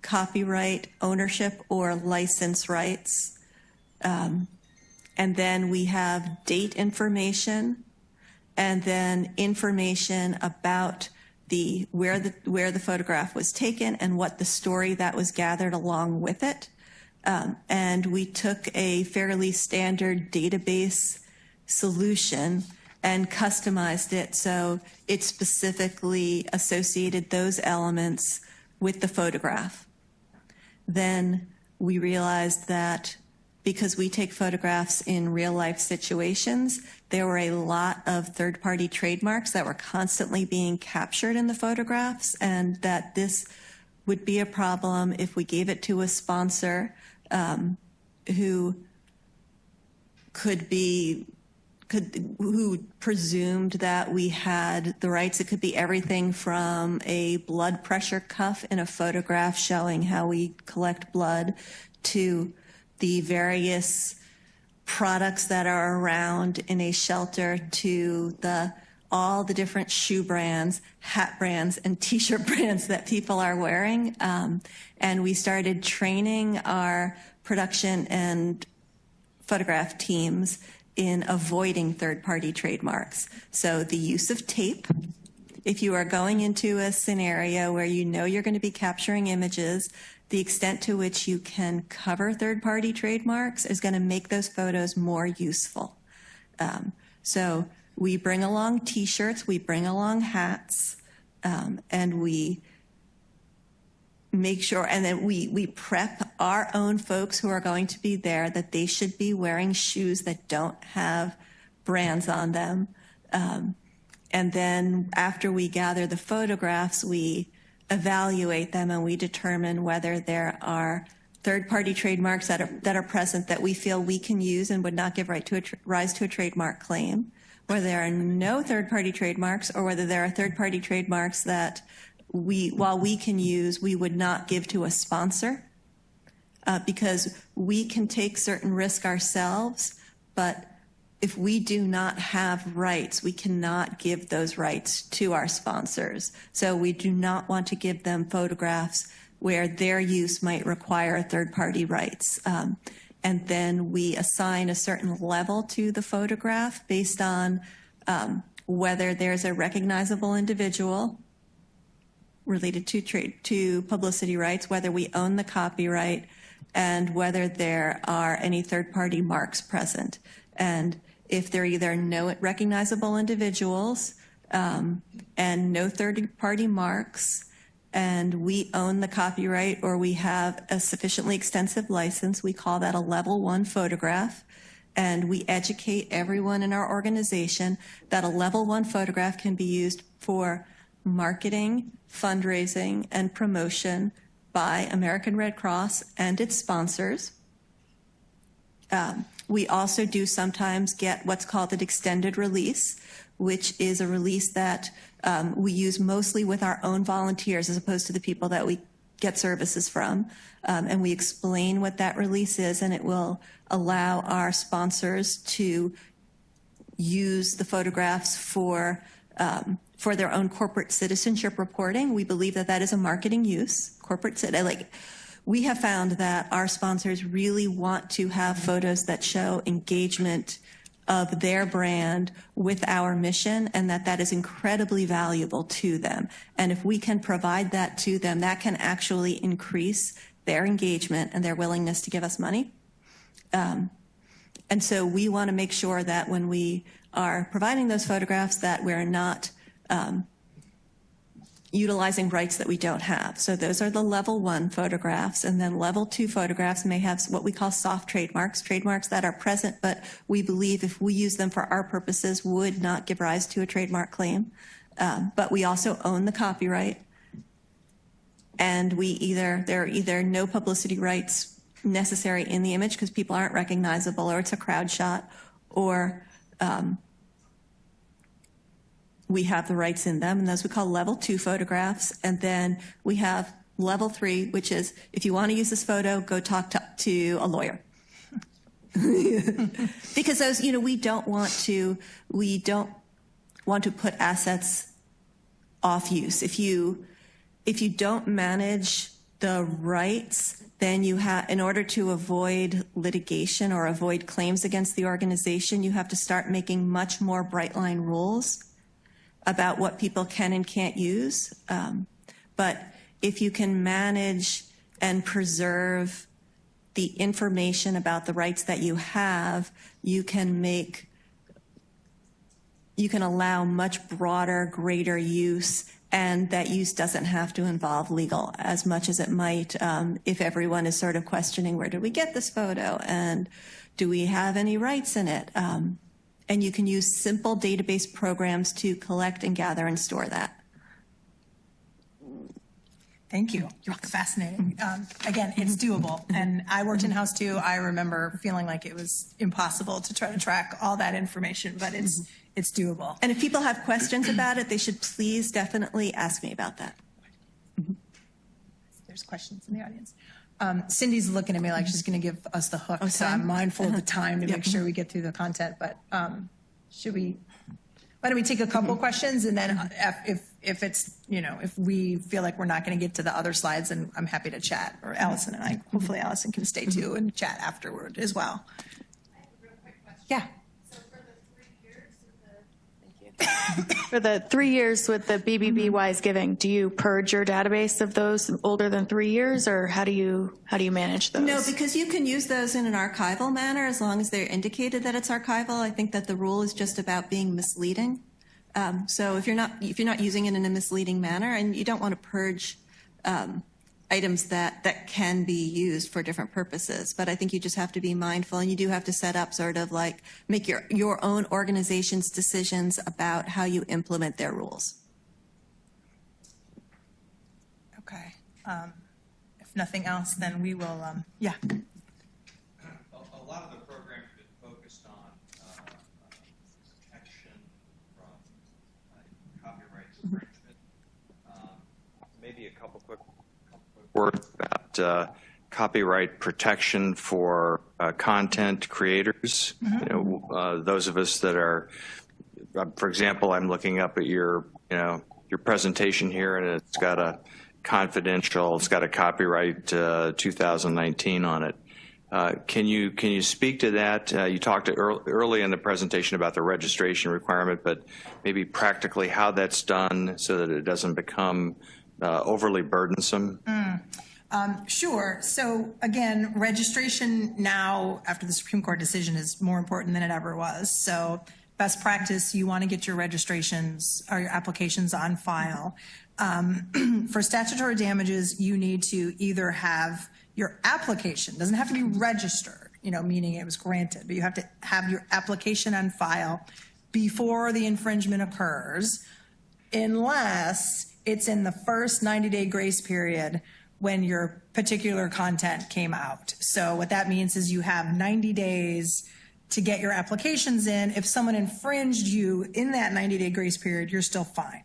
copyright ownership or license rights, and then we have date information, and then information about where the photograph was taken and what the story that was gathered along with it. And we took a fairly standard database solution and customized it so it specifically associated those elements with the photograph. Then we realized that because we take photographs in real life situations, there were a lot of third-party trademarks that were constantly being captured in the photographs, and that this would be a problem if we gave it to a sponsor who who presumed that we had the rights. It could be everything from a blood pressure cuff in a photograph showing how we collect blood to the various products that are around in a shelter to all the different shoe brands, hat brands, and t-shirt brands that people are wearing. And we started training our production and photograph teams in avoiding third-party trademarks. So the use of tape. If you are going into a scenario where you know you're going to be capturing images, the extent to which you can cover third-party trademarks is going to make those photos more useful. So we bring along T-shirts, we bring along hats, and we make sure, and then we prep our own folks who are going to be there that they should be wearing shoes that don't have brands on them. And then after we gather the photographs, we evaluate them and we determine whether there are third-party trademarks that are present that we feel we can use and would not give rise to a trademark claim, whether there are no third-party trademarks, or whether there are third-party trademarks that while we can use, we would not give to a sponsor, because we can take certain risk ourselves, but if we do not have rights, we cannot give those rights to our sponsors. So we do not want to give them photographs where their use might require third-party rights. And then we assign a certain level to the photograph based on whether there's a recognizable individual related to publicity rights, whether we own the copyright, and whether there are any third-party marks present. And if there are either no recognizable individuals and no third-party marks, and we own the copyright or we have a sufficiently extensive license, we call that a level 1 photograph. And we educate everyone in our organization that a level 1 photograph can be used for marketing, fundraising, and promotion by American Red Cross and its sponsors. We also do sometimes get what's called an extended release, which is a release that we use mostly with our own volunteers as opposed to the people that we get services from. And we explain what that release is, and it will allow our sponsors to use the photographs for their own corporate citizenship reporting. We believe that that is a marketing use. We have found that our sponsors really want to have photos that show engagement of their brand with our mission, and that is incredibly valuable to them. And if we can provide that to them, that can actually increase their engagement and their willingness to give us money. And so we want to make sure that when we are providing those photographs that we're not utilizing rights that we don't have. So those are the level 1 photographs, and then level 2 photographs may have what we call soft trademarks that are present, but we believe if we use them for our purposes would not give rise to a trademark claim. But we also own the copyright, and there are either no publicity rights necessary in the image because people aren't recognizable, or it's a crowd shot, or we have the rights in them, and those we call level 2 photographs. And then we have level 3, which is, if you want to use this photo, go talk to a lawyer. Because those, we don't want to put assets off use. If you don't manage the rights, then you have, in order to avoid litigation or avoid claims against the organization, you have to start making much more bright line rules about what people can and can't use. But if you can manage and preserve the information about the rights that you have, you can allow much broader, greater use, and that use doesn't have to involve legal as much as it might if everyone is sort of questioning, where did we get this photo, and do we have any rights in it? And you can use simple database programs to collect and gather and store that. Thank you. You're fascinating. Again, it's doable. And I worked in-house too. I remember feeling like it was impossible to try to track all that information, but it's doable. And if people have questions about it, they should please definitely ask me about that. There's questions in the audience. Cindy's looking at me like she's going to give us the hook, so I'm mindful of the time to make sure we get through the content. But why don't we take a couple questions, and then if it's, if we feel like we're not going to get to the other slides, then I'm happy to chat, or Allison and I. Hopefully Allison can stay too and chat afterward as well. I have a real quick question. Yeah. So for the 3 years with the BBB Wise Giving, do you purge your database of those older than 3 years, or how do you manage those? No, because you can use those in an archival manner as long as they're indicated that it's archival. I think that the rule is just about being misleading. So if you're not using it in a misleading manner, and you don't want to purge items that can be used for different purposes, but I think you just have to be mindful, and you do have to set up sort of like make your own organization's decisions about how you implement their rules. Okay. If nothing else, then we will, yeah. A lot of the programs have been focused on protection from copyright infringement. Maybe a couple quick words about copyright protection for content creators. Those of us that are, for example, I'm looking up at your presentation here, and it's got a confidential, it's got a copyright 2019 on it. Can you speak to that? You talked early in the presentation about the registration requirement, but maybe practically how that's done so that it doesn't become overly burdensome? Sure. So again, registration now after the Supreme Court decision is more important than it ever was. So best practice, you want to get your registrations or your applications on file. For statutory damages, you need to either have your application, doesn't have to be registered, meaning it was granted, but you have to have your application on file before the infringement occurs, unless it's in the first 90-day grace period when your particular content came out. So what that means is you have 90 days to get your applications in. If someone infringed you in that 90-day grace period, you're still fine.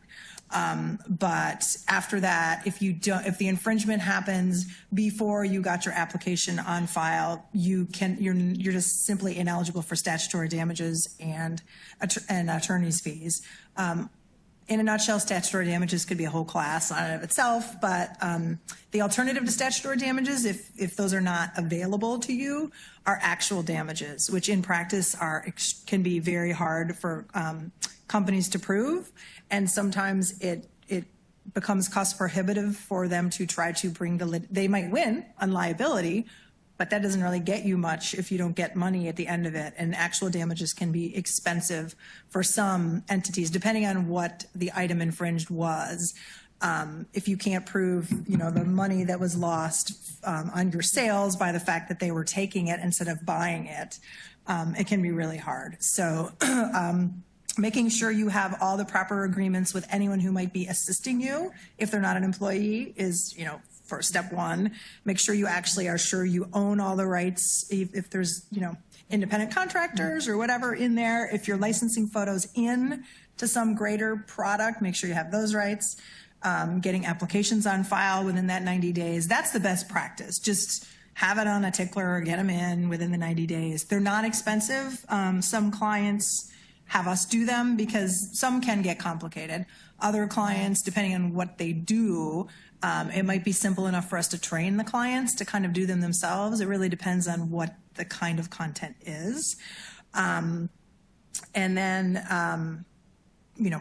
But after that, if the infringement happens before you got your application on file, you're just simply ineligible for statutory damages and attorney's fees. In a nutshell, statutory damages could be a whole class on and of itself, but the alternative to statutory damages, if those are not available to you, are actual damages, which in practice can be very hard for companies to prove, and sometimes it becomes cost prohibitive for them to try to bring they might win on liability, but that doesn't really get you much if you don't get money at the end of it. And actual damages can be expensive for some entities, depending on what the item infringed was. If you can't prove, the money that was lost on your sales by the fact that they were taking it instead of buying it, it can be really hard. So making sure you have all the proper agreements with anyone who might be assisting you, if they're not an employee, is, for step one. Make sure you actually are sure you own all the rights. If there's, independent contractors or whatever in there. If you're licensing photos in to some greater product, make sure you have those rights. Getting applications on file within that 90 days, that's the best practice. Just have it on a tickler or get them in within the 90 days. They're not expensive. Some clients have us do them because some can get complicated. Other clients, depending on what they do, it might be simple enough for us to train the clients to kind of do them themselves. It really depends on what the kind of content is. And then,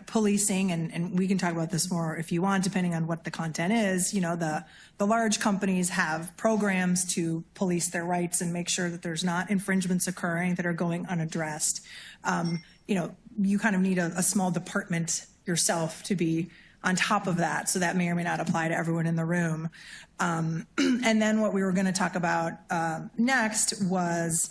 policing, and we can talk about this more if you want, depending on what the content is. The large companies have programs to police their rights and make sure that there's not infringements occurring that are going unaddressed. You kind of need a small department yourself to be on top of that, so that may or may not apply to everyone in the room. And then what we were going to talk about next was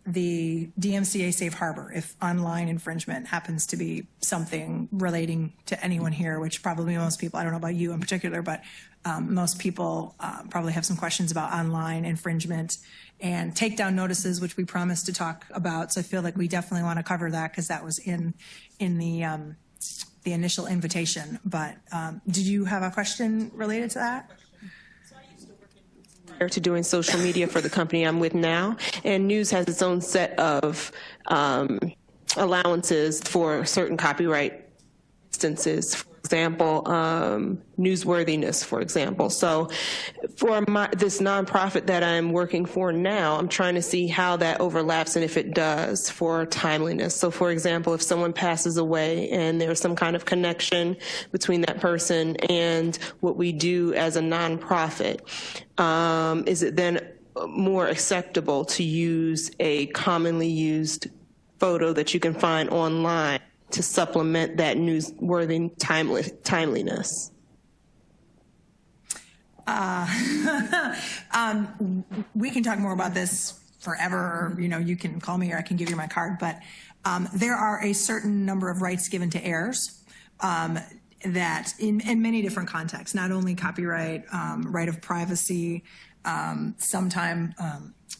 the DMCA safe harbor, if online infringement happens to be something relating to anyone here, which probably most people, I don't know about you in particular, but most people probably have some questions about online infringement and takedown notices, which we promised to talk about. So I feel like we definitely want to cover that because that was in the initial invitation. But did you have a question related to that? To doing social media for the company I'm with now, and news has its own set of allowances for certain copyright instances. For example, newsworthiness, for example. So for this nonprofit that I'm working for now, I'm trying to see how that overlaps and if it does for timeliness. So for example, if someone passes away and there's some kind of connection between that person and what we do as a nonprofit, is it then more acceptable to use a commonly used photo that you can find online to supplement that newsworthy timeliness? We can talk more about this forever. You can call me or I can give you my card. But there are a certain number of rights given to heirs that in many different contexts, not only copyright, right of privacy. Sometime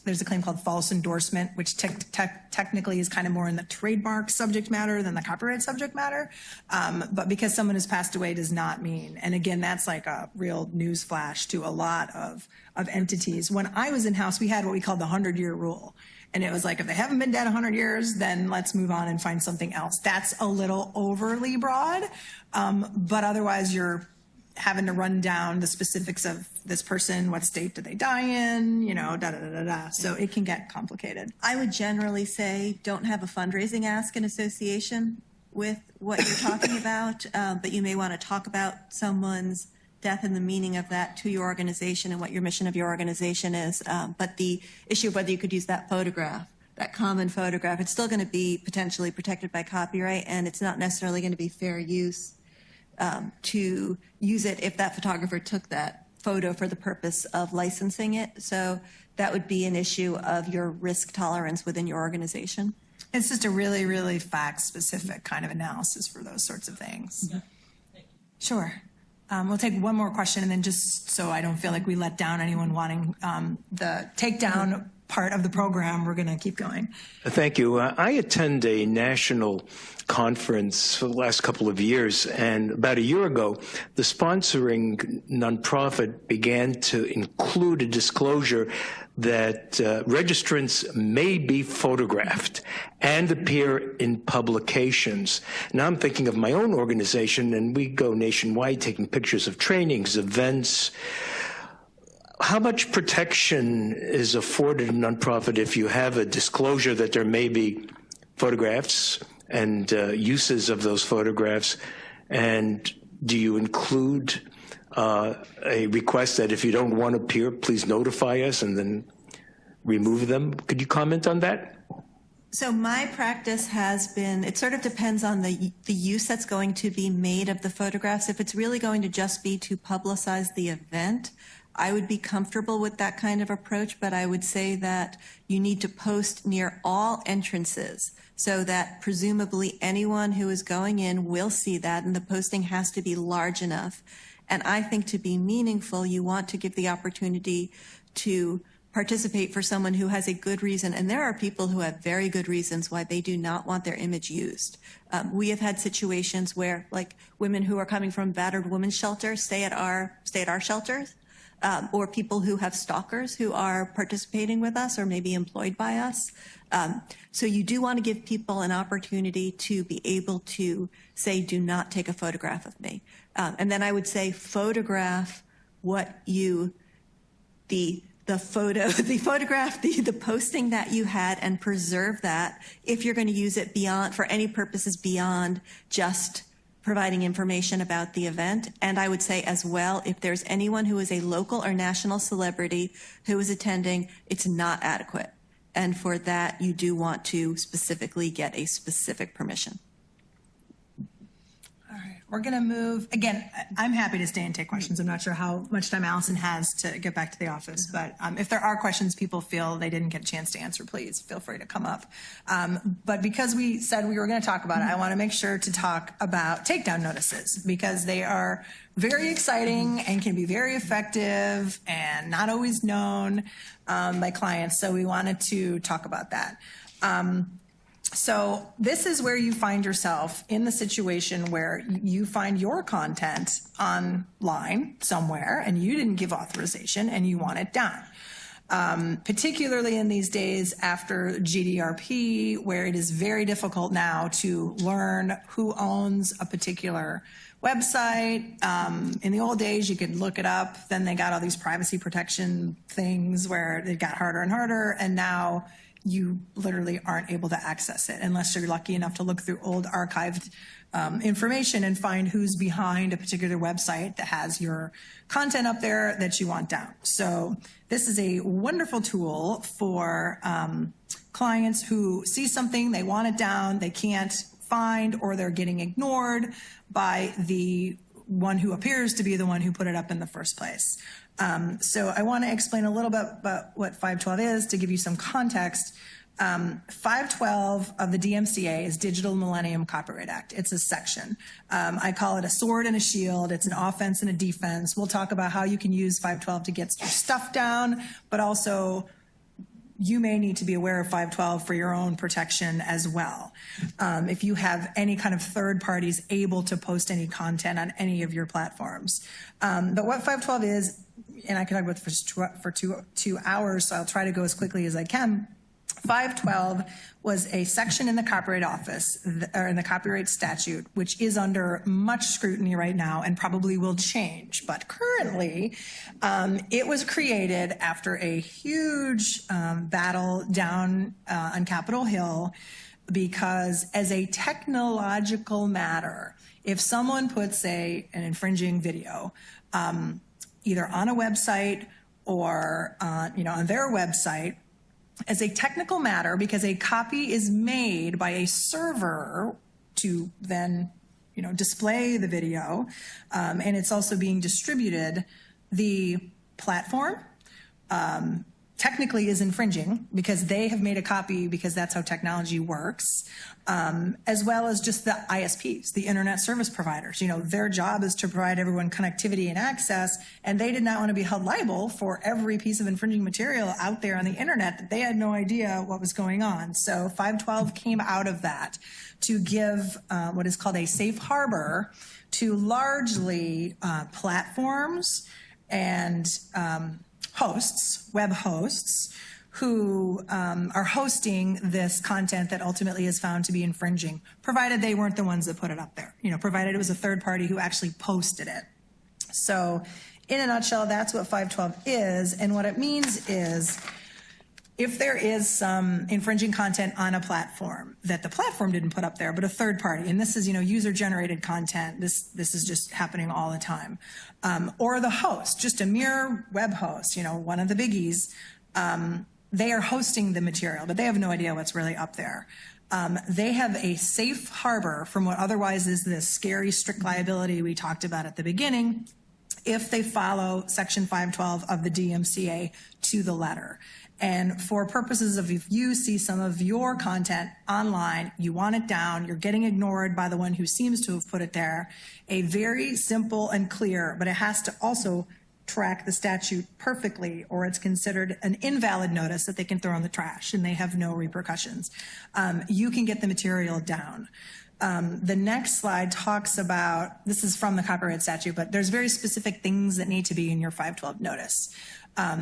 there's a claim called false endorsement, which technically is kind of more in the trademark subject matter than the copyright subject matter. But because someone has passed away does not mean, and again, that's like a real news flash to a lot of entities. When I was in-house, we had what we called the 100-year rule. And it was like, if they haven't been dead 100 years, then let's move on and find something else. That's a little overly broad, but otherwise you're having to run down the specifics of this person, what state did they die in, da-da-da-da-da. So it can get complicated. I would generally say don't have a fundraising ask in association with what you're talking about, but you may want to talk about someone's death and the meaning of that to your organization and what your mission of your organization is. But the issue of whether you could use that photograph, that common photograph, it's still going to be potentially protected by copyright, and it's not necessarily going to be fair use to use it if that photographer took that photo for the purpose of licensing it. So that would be an issue of your risk tolerance within your organization. It's just a really, really fact-specific kind of analysis for those sorts of things. Yeah. Thank you. Sure. We'll take one more question, and then just so I don't feel like we let down anyone wanting the takedown part of the program, we're going to keep going. Thank you. I attend a national conference for the last couple of years, and about a year ago, the sponsoring nonprofit began to include a disclosure that registrants may be photographed and appear in publications. Now I'm thinking of my own organization, and we go nationwide taking pictures of trainings, events. How much protection is afforded a nonprofit if you have a disclosure that there may be photographs and uses of those photographs? And do you include a request that if you don't want to appear, please notify us and then remove them? Could you comment on that? So my practice has been, it sort of depends on the use that's going to be made of the photographs. If it's really going to just be to publicize the event, I would be comfortable with that kind of approach, but I would say that you need to post near all entrances so that presumably anyone who is going in will see that, and the posting has to be large enough. And I think to be meaningful, you want to give the opportunity to participate for someone who has a good reason, and there are people who have very good reasons why they do not want their image used. We have had situations where, like, women who are coming from battered women's shelters stay at our shelters, or people who have stalkers who are participating with us or maybe employed by us. So you do want to give people an opportunity to be able to say, do not take a photograph of me. And then I would say photograph what you, the photograph, the posting that you had, and preserve that if you're going to use it beyond, for any purposes beyond just providing information about the event. And I would say as well, if there's anyone who is a local or national celebrity who is attending, it's not adequate. And for that, you do want to specifically get a specific permission. All right, we're going to move. Again, I'm happy to stay and take questions. I'm not sure how much time Allison has to get back to the office, but if there are questions people feel they didn't get a chance to answer, please feel free to come up. But because we said we were going to talk about it, I want to make sure to talk about takedown notices, because they are very exciting and can be very effective and not always known by clients. So we wanted to talk about that. So this is where you find yourself in the situation where you find your content online somewhere and you didn't give authorization and you want it down. Particularly in these days after GDPR, where it is very difficult now to learn who owns a particular website. In the old days, you could look it up. Then they got all these privacy protection things where it got harder and harder. And now you literally aren't able to access it unless you're lucky enough to look through old archived information and find who's behind a particular website that has your content up there that you want down. So this is a wonderful tool for clients who see something, they want it down, they can't find, or they're getting ignored by the one who appears to be the one who put it up in the first place. So I want to explain a little bit about what 512 is to give you some context. 512 of the DMCA is Digital Millennium Copyright Act. It's a section. I call it a sword and a shield. It's an offense and a defense. We'll talk about how you can use 512 to get your stuff down, but also you may need to be aware of 512 for your own protection as well. If you have any kind of third parties able to post any content on any of your platforms. But what 512 is, and I can talk about it for two hours, so I'll try to go as quickly as I can. 512 was a section in the Copyright Office, or in the Copyright Statute, which is under much scrutiny right now and probably will change. But currently, it was created after a huge battle down on Capitol Hill, because as a technological matter, if someone puts an infringing video, either on a website or on their website, as a technical matter, because a copy is made by a server to then display the video, and it's also being distributed, the platform technically is infringing because they have made a copy, because that's how technology works, as well as just the ISPs, the internet service providers. Their job is to provide everyone connectivity and access, and they did not want to be held liable for every piece of infringing material out there on the internet that they had no idea what was going on. So 512 came out of that to give what is called a safe harbor to largely platforms and hosts, web hosts, who are hosting this content that ultimately is found to be infringing, provided they weren't the ones that put it up there, provided it was a third party who actually posted it. So in a nutshell, that's what 512 is. And what it means is, if there is some infringing content on a platform that the platform didn't put up there, but a third party, and this is, user-generated content, this is just happening all the time, or the host, just a mere web host, one of the biggies, they are hosting the material, but they have no idea what's really up there. They have a safe harbor from what otherwise is this scary strict liability we talked about at the beginning, if they follow Section 512 of the DMCA to the letter. And for purposes of, if you see some of your content online, you want it down, you're getting ignored by the one who seems to have put it there, a very simple and clear, but it has to also track the statute perfectly, or it's considered an invalid notice that they can throw in the trash and they have no repercussions, you can get the material down. The next slide talks about, this is from the copyright statute, but there's very specific things that need to be in your 512 notice.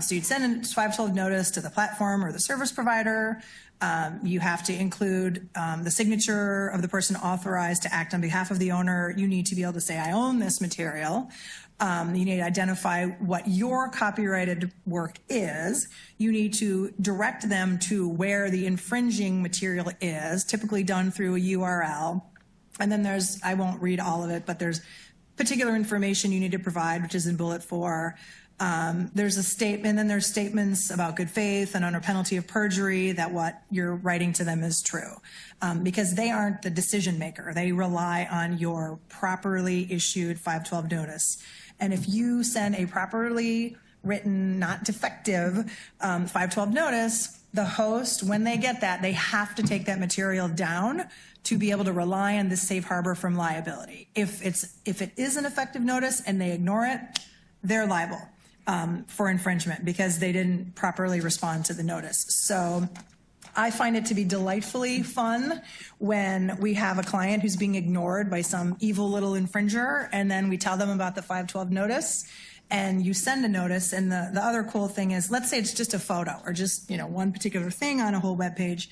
So you'd send a 512 notice to the platform or the service provider. You have to include the signature of the person authorized to act on behalf of the owner. You need to be able to say, I own this material. You need to identify what your copyrighted work is. You need to direct them to where the infringing material is, typically done through a URL. And then there's, I won't read all of it, but there's particular information you need to provide, which is in bullet 4. There's a statement, and then there's statements about good faith and under penalty of perjury that what you're writing to them is true, because they aren't the decision maker. They rely on your properly issued 512 notice. And if you send a properly written, not defective 512 notice, the host, when they get that, they have to take that material down to be able to rely on this safe harbor from liability. If it is an effective notice and they ignore it, they're liable for infringement because they didn't properly respond to the notice. So I find it to be delightfully fun when we have a client who's being ignored by some evil little infringer, and then we tell them about the 512 notice, and you send a notice. And the other cool thing is, let's say it's just a photo or just, one particular thing on a whole web page.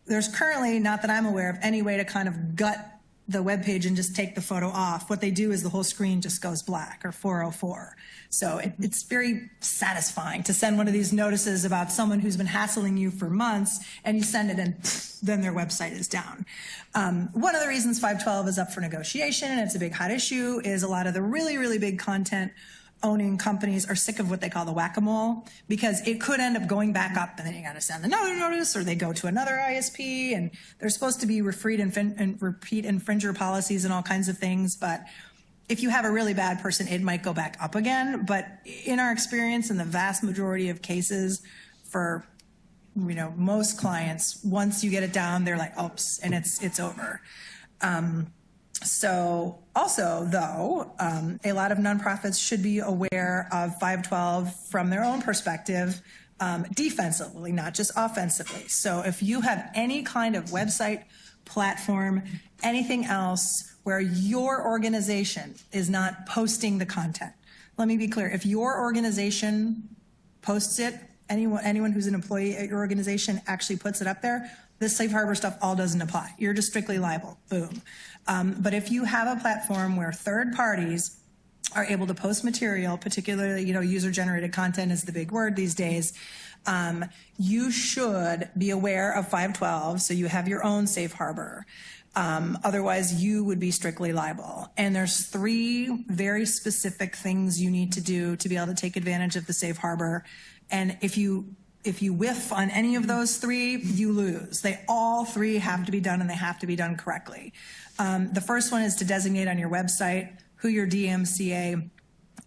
There's currently, not that I'm aware of, any way to kind of gut the web page and just take the photo off. What they do is the whole screen just goes black, or 404. So it's very satisfying to send one of these notices about someone who's been hassling you for months, and you send it and then their website is down. One of the reasons 512 is up for negotiation, and it's a big hot issue, is a lot of the really, really big content owning companies are sick of what they call the whack-a-mole, because it could end up going back up, and then you got to send another notice, or they go to another ISP, and they're supposed to be repeat infringer policies and all kinds of things. But if you have a really bad person, it might go back up again. But in our experience, in the vast majority of cases, for most clients, once you get it down, they're like, oops, and it's over. So also, though, a lot of nonprofits should be aware of 512 from their own perspective, defensively, not just offensively. So if you have any kind of website, platform, anything else where your organization is not posting the content, let me be clear. If your organization posts it, anyone who's an employee at your organization actually puts it up there, this safe harbor stuff all doesn't apply. You're just strictly liable. Boom. But if you have a platform where third parties are able to post material, particularly, user-generated content is the big word these days, you should be aware of 512, so you have your own safe harbor. Otherwise, you would be strictly liable. And there's 3 very specific things you need to do to be able to take advantage of the safe harbor. And if you whiff on any of those 3, you lose. They all 3 have to be done, and they have to be done correctly. The first one is to designate on your website who your DMCA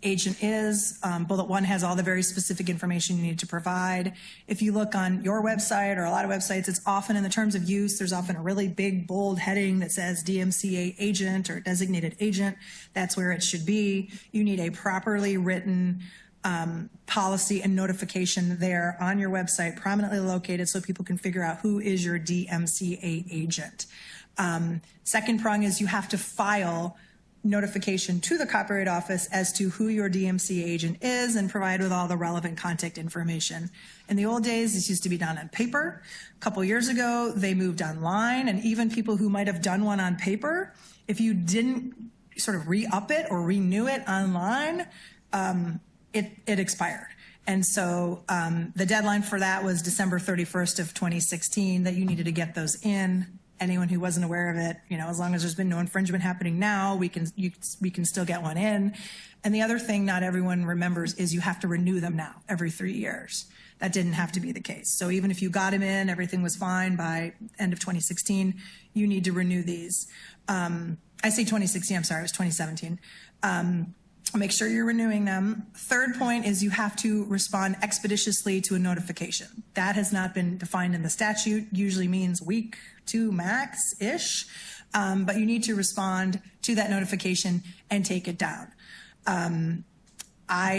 agent is. Bullet 1 has all the very specific information you need to provide. If you look on your website or a lot of websites, it's often in the terms of use, there's often a really big, bold heading that says DMCA agent or designated agent. That's where it should be. You need a properly written policy and notification there on your website, prominently located, so people can figure out who is your DMCA agent. Second prong is you have to file notification to the Copyright Office as to who your DMCA agent is and provide with all the relevant contact information. In the old days, this used to be done on paper. A couple years ago, they moved online, and even people who might have done one on paper, if you didn't sort of re-up it or renew it online, it expired. And so the deadline for that was December 31st of 2016, that you needed to get those in. Anyone who wasn't aware of it, as long as there's been no infringement happening now, we can still get one in. And the other thing not everyone remembers is you have to renew them now every 3 years. That didn't have to be the case. So even if you got them in, everything was fine by end of 2016, you need to renew these. I say 2016, I'm sorry, it was 2017. Make sure you're renewing them. Third point is you have to respond expeditiously to a notification. That has not been defined in the statute, usually means week, 2 max-ish, but you need to respond to that notification and take it down.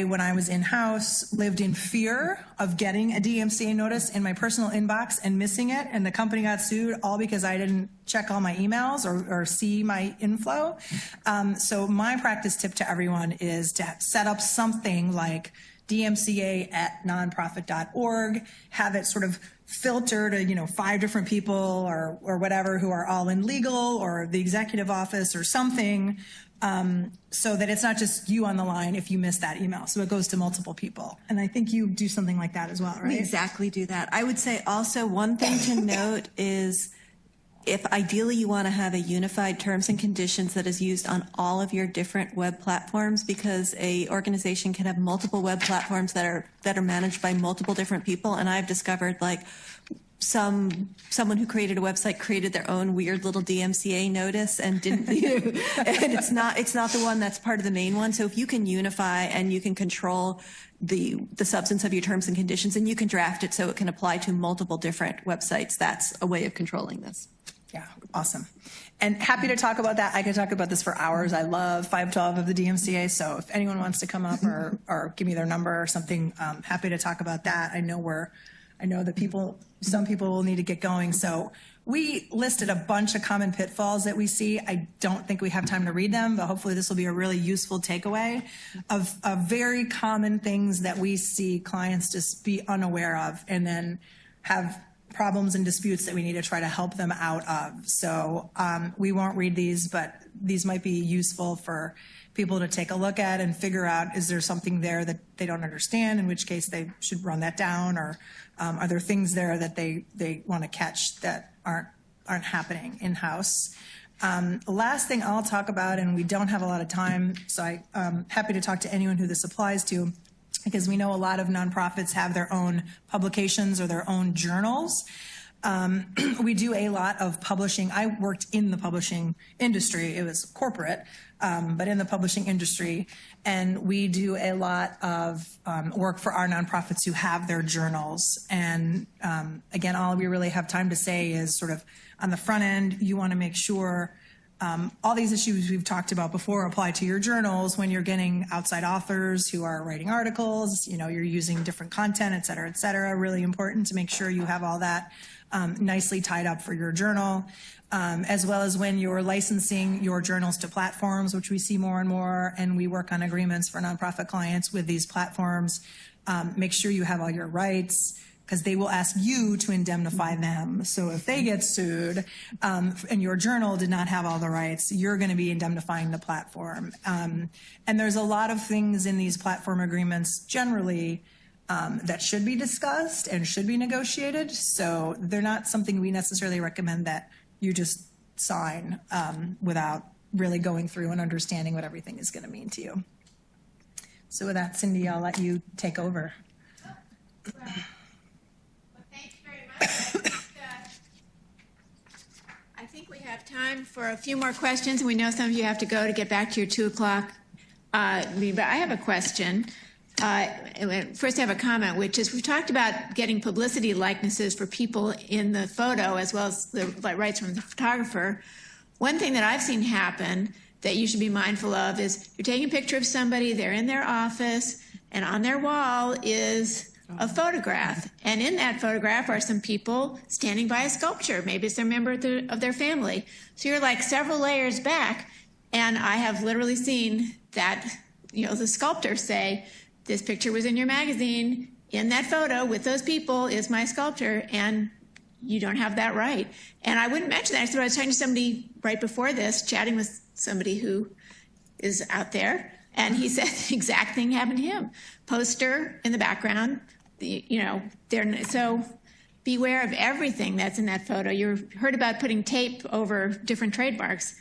when I was in-house, lived in fear of getting a DMCA notice in my personal inbox and missing it, and the company got sued all because I didn't check all my emails or see my inflow. So my practice tip to everyone is to set up something like DMCA@nonprofit.org, have it sort of filter to 5 different people or whatever who are all in legal or the executive office or something, so that it's not just you on the line if you miss that email. So it goes to multiple people. And I think you do something like that as well, right? We exactly do that. I would say also one thing to note is if ideally you want to have a unified terms and conditions that is used on all of your different web platforms, because a organization can have multiple web platforms that are managed by multiple different people. And I've discovered like someone who created a website created their own weird little DMCA notice and didn't, and it's not the one that's part of the main one. So if you can unify and you can control the substance of your terms and conditions, and you can draft it so it can apply to multiple different websites, that's a way of controlling this. Yeah, awesome. And happy to talk about that. I could talk about this for hours. I love 512 of the DMCA. So if anyone wants to come up or give me their number or something, happy to talk about that. I know that some people will need to get going. So we listed a bunch of common pitfalls that we see. I don't think we have time to read them, but hopefully this will be a really useful takeaway of very common things that we see clients just be unaware of and then have problems and disputes that we need to try to help them out of. So we won't read these, but these might be useful for people to take a look at and figure out, is there something there that they don't understand, in which case they should run that down, or are there things there that they want to catch that aren't happening in-house. The last thing I'll talk about, and we don't have a lot of time, so I'm happy to talk to anyone who this applies to, because we know a lot of nonprofits have their own publications or their own journals. We do a lot of publishing. I worked in the publishing industry. It was corporate, but in the publishing industry. And we do a lot of work for our nonprofits who have their journals. And again, all we really have time to say is sort of on the front end, you want to make sure all these issues we've talked about before apply to your journals when you're getting outside authors who are writing articles, you're using different content, et cetera, really important to make sure you have all that nicely tied up for your journal, as well as when you're licensing your journals to platforms, which we see more and more, and we work on agreements for nonprofit clients with these platforms. Make sure you have all your rights, because they will ask you to indemnify them. So if they get sued and your journal did not have all the rights, you're going to be indemnifying the platform. And there's a lot of things in these platform agreements generally that should be discussed and should be negotiated. So they're not something we necessarily recommend that you just sign without really going through and understanding what everything is going to mean to you. So with that, Cindy, I'll let you take over. I think we have time for a few more questions. We know some of you have to go to get back to your 2 o'clock lead, but I have a question. First, I have a comment, which is we've talked about getting publicity likenesses for people in the photo as well as the rights from the photographer. One thing that I've seen happen that you should be mindful of is you're taking a picture of somebody, they're in their office, and on their wall is a photograph. And in that photograph are some people standing by a sculpture. Maybe it's a member of their family. So you're like several layers back. And I have literally seen that, the sculptor say, this picture was in your magazine. In that photo with those people is my sculpture, and you don't have that right. And I wouldn't mention that. I was talking to somebody right before this, chatting with somebody who is out there, and he said the exact thing happened to him. Poster in the background, so beware of everything that's in that photo. You heard about putting tape over different trademarks.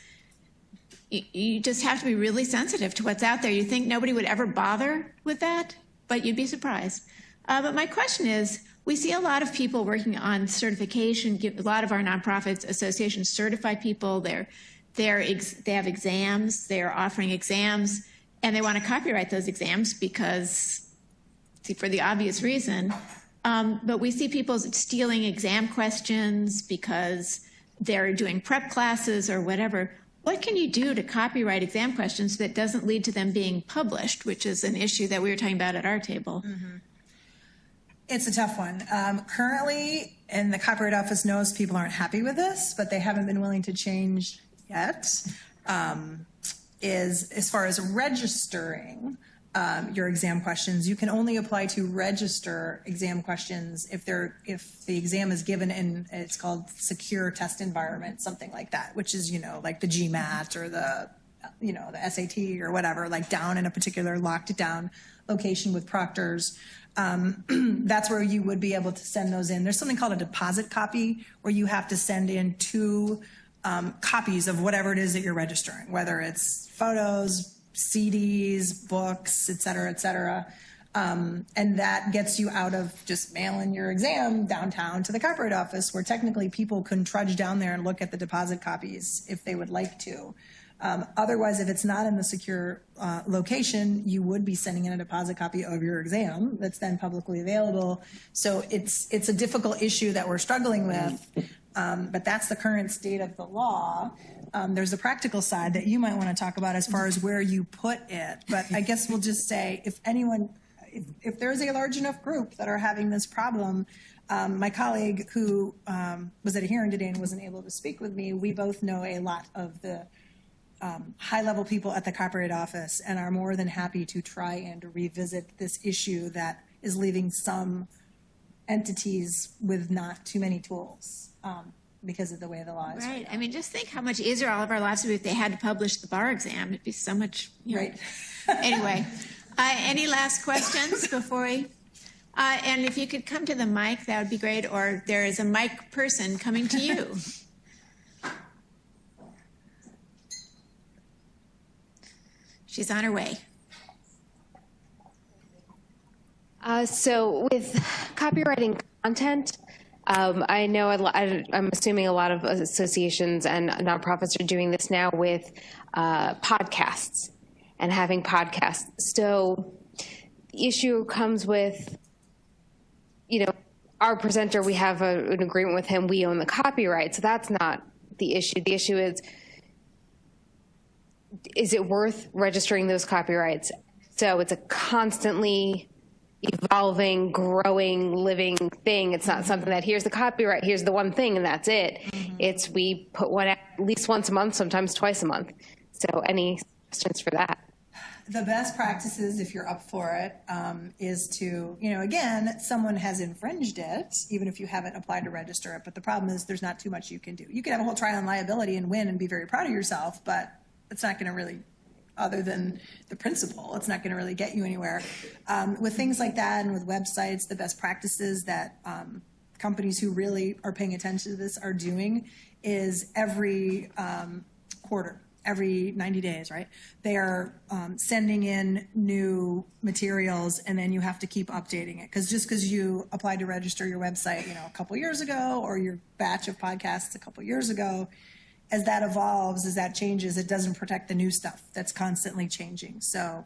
You just have to be really sensitive to what's out there. You think nobody would ever bother with that, but you'd be surprised. But my question is, we see a lot of people working on certification. A lot of our nonprofits associations certify people. They have exams. They're offering exams, and they want to copyright those exams for the obvious reason. But we see people stealing exam questions because they're doing prep classes or whatever. what can you do to copyright exam questions that doesn't lead to them being published, which is an issue that we were talking about at our table? It's a tough one. Currently, and the Copyright Office knows people aren't happy with this, but they haven't been willing to change yet, is as far as registering your exam questions, you can only apply to register exam questions if the exam is given in, it's called secure test environment, something like that, which is, like the GMAT or the SAT or whatever, like down in a particular locked down location with proctors. That's where you would be able to send those in. There's something called a deposit copy where you have to send in 2 copies of whatever it is that you're registering, whether it's photos, CDs, books, et cetera, and that gets you out of just mailing your exam downtown to the Copyright Office, where technically people can trudge down there and look at the deposit copies if they would like to. Otherwise, if it's not in the secure location, you would be sending in a deposit copy of your exam that's then publicly available. So it's a difficult issue that we're struggling with, but that's the current state of the law. There's a practical side that you might want to talk about as far as where you put it. But I guess we'll just say if there's a large enough group that are having this problem, my colleague who was at a hearing today and wasn't able to speak with me, we both know a lot of the high-level people at the Copyright Office and are more than happy to try and revisit this issue that is leaving some entities with not too many tools because of the way the law is. Right. I mean, just think how much easier all of our lives would be if they had to publish the bar exam. It'd be so much. Right. Anyway, any last questions before we? And if you could come to the mic, that would be great. Or there is a mic person coming to you. She's on her way. So with copywriting content, I know I'm assuming a lot of associations and nonprofits are doing this now with podcasts and having podcasts. So the issue comes with, our presenter, we have an agreement with him, we own the copyright. So that's not the issue. The issue is it worth registering those copyrights? So it's a constantly evolving, growing, living thing. It's not something that here's the copyright, here's the one thing, and that's it. It's we put one out at least once a month, sometimes twice a month. So any suggestions for that? The best practices, if you're up for it, is to, again, someone has infringed it, even if you haven't applied to register it. But the problem is there's not too much you can do. You can have a whole trial on liability and win and be very proud of yourself, but it's not going to really, other than the principle, it's not going to really get you anywhere. With things like that and with websites, the best practices that companies who really are paying attention to this are doing is every quarter, every 90 days, right? They are sending in new materials, and then you have to keep updating it. Because just because you applied to register your website, a couple years ago, or your batch of podcasts a couple years ago, as that evolves, as that changes, it doesn't protect the new stuff that's constantly changing. So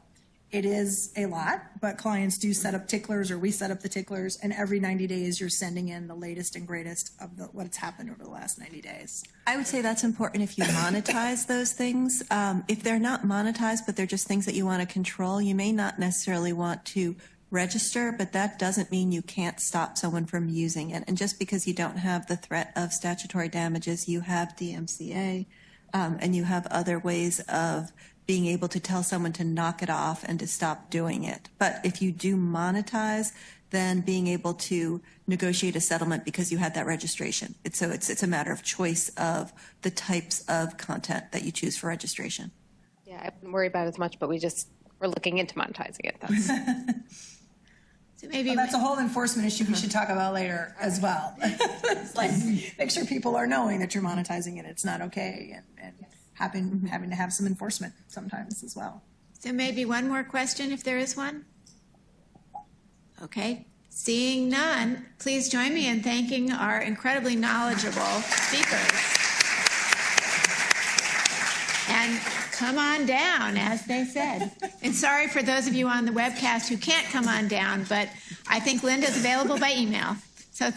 it is a lot, but clients do set up ticklers, or we set up the ticklers, and every 90 days you're sending in the latest and greatest of what's happened over the last 90 days. I would say that's important if you monetize those things. If they're not monetized, but they're just things that you want to control, you may not necessarily want to register, but that doesn't mean you can't stop someone from using it. And just because you don't have the threat of statutory damages, you have DMCA, and you have other ways of being able to tell someone to knock it off and to stop doing it. But if you do monetize, then being able to negotiate a settlement because you had that registration. It's a matter of choice of the types of content that you choose for registration. Yeah, I wouldn't worry about it as much, but we're looking into monetizing it. That's So maybe that's a whole enforcement issue we should talk about later as well. It's like, make sure people are knowing that you're monetizing it. It's not okay, and having to have some enforcement sometimes as well. So maybe one more question, if there is one. Okay. Seeing none, please join me in thanking our incredibly knowledgeable speakers. And come on down, as they said. And sorry for those of you on the webcast who can't come on down, but I think Linda's available by email. So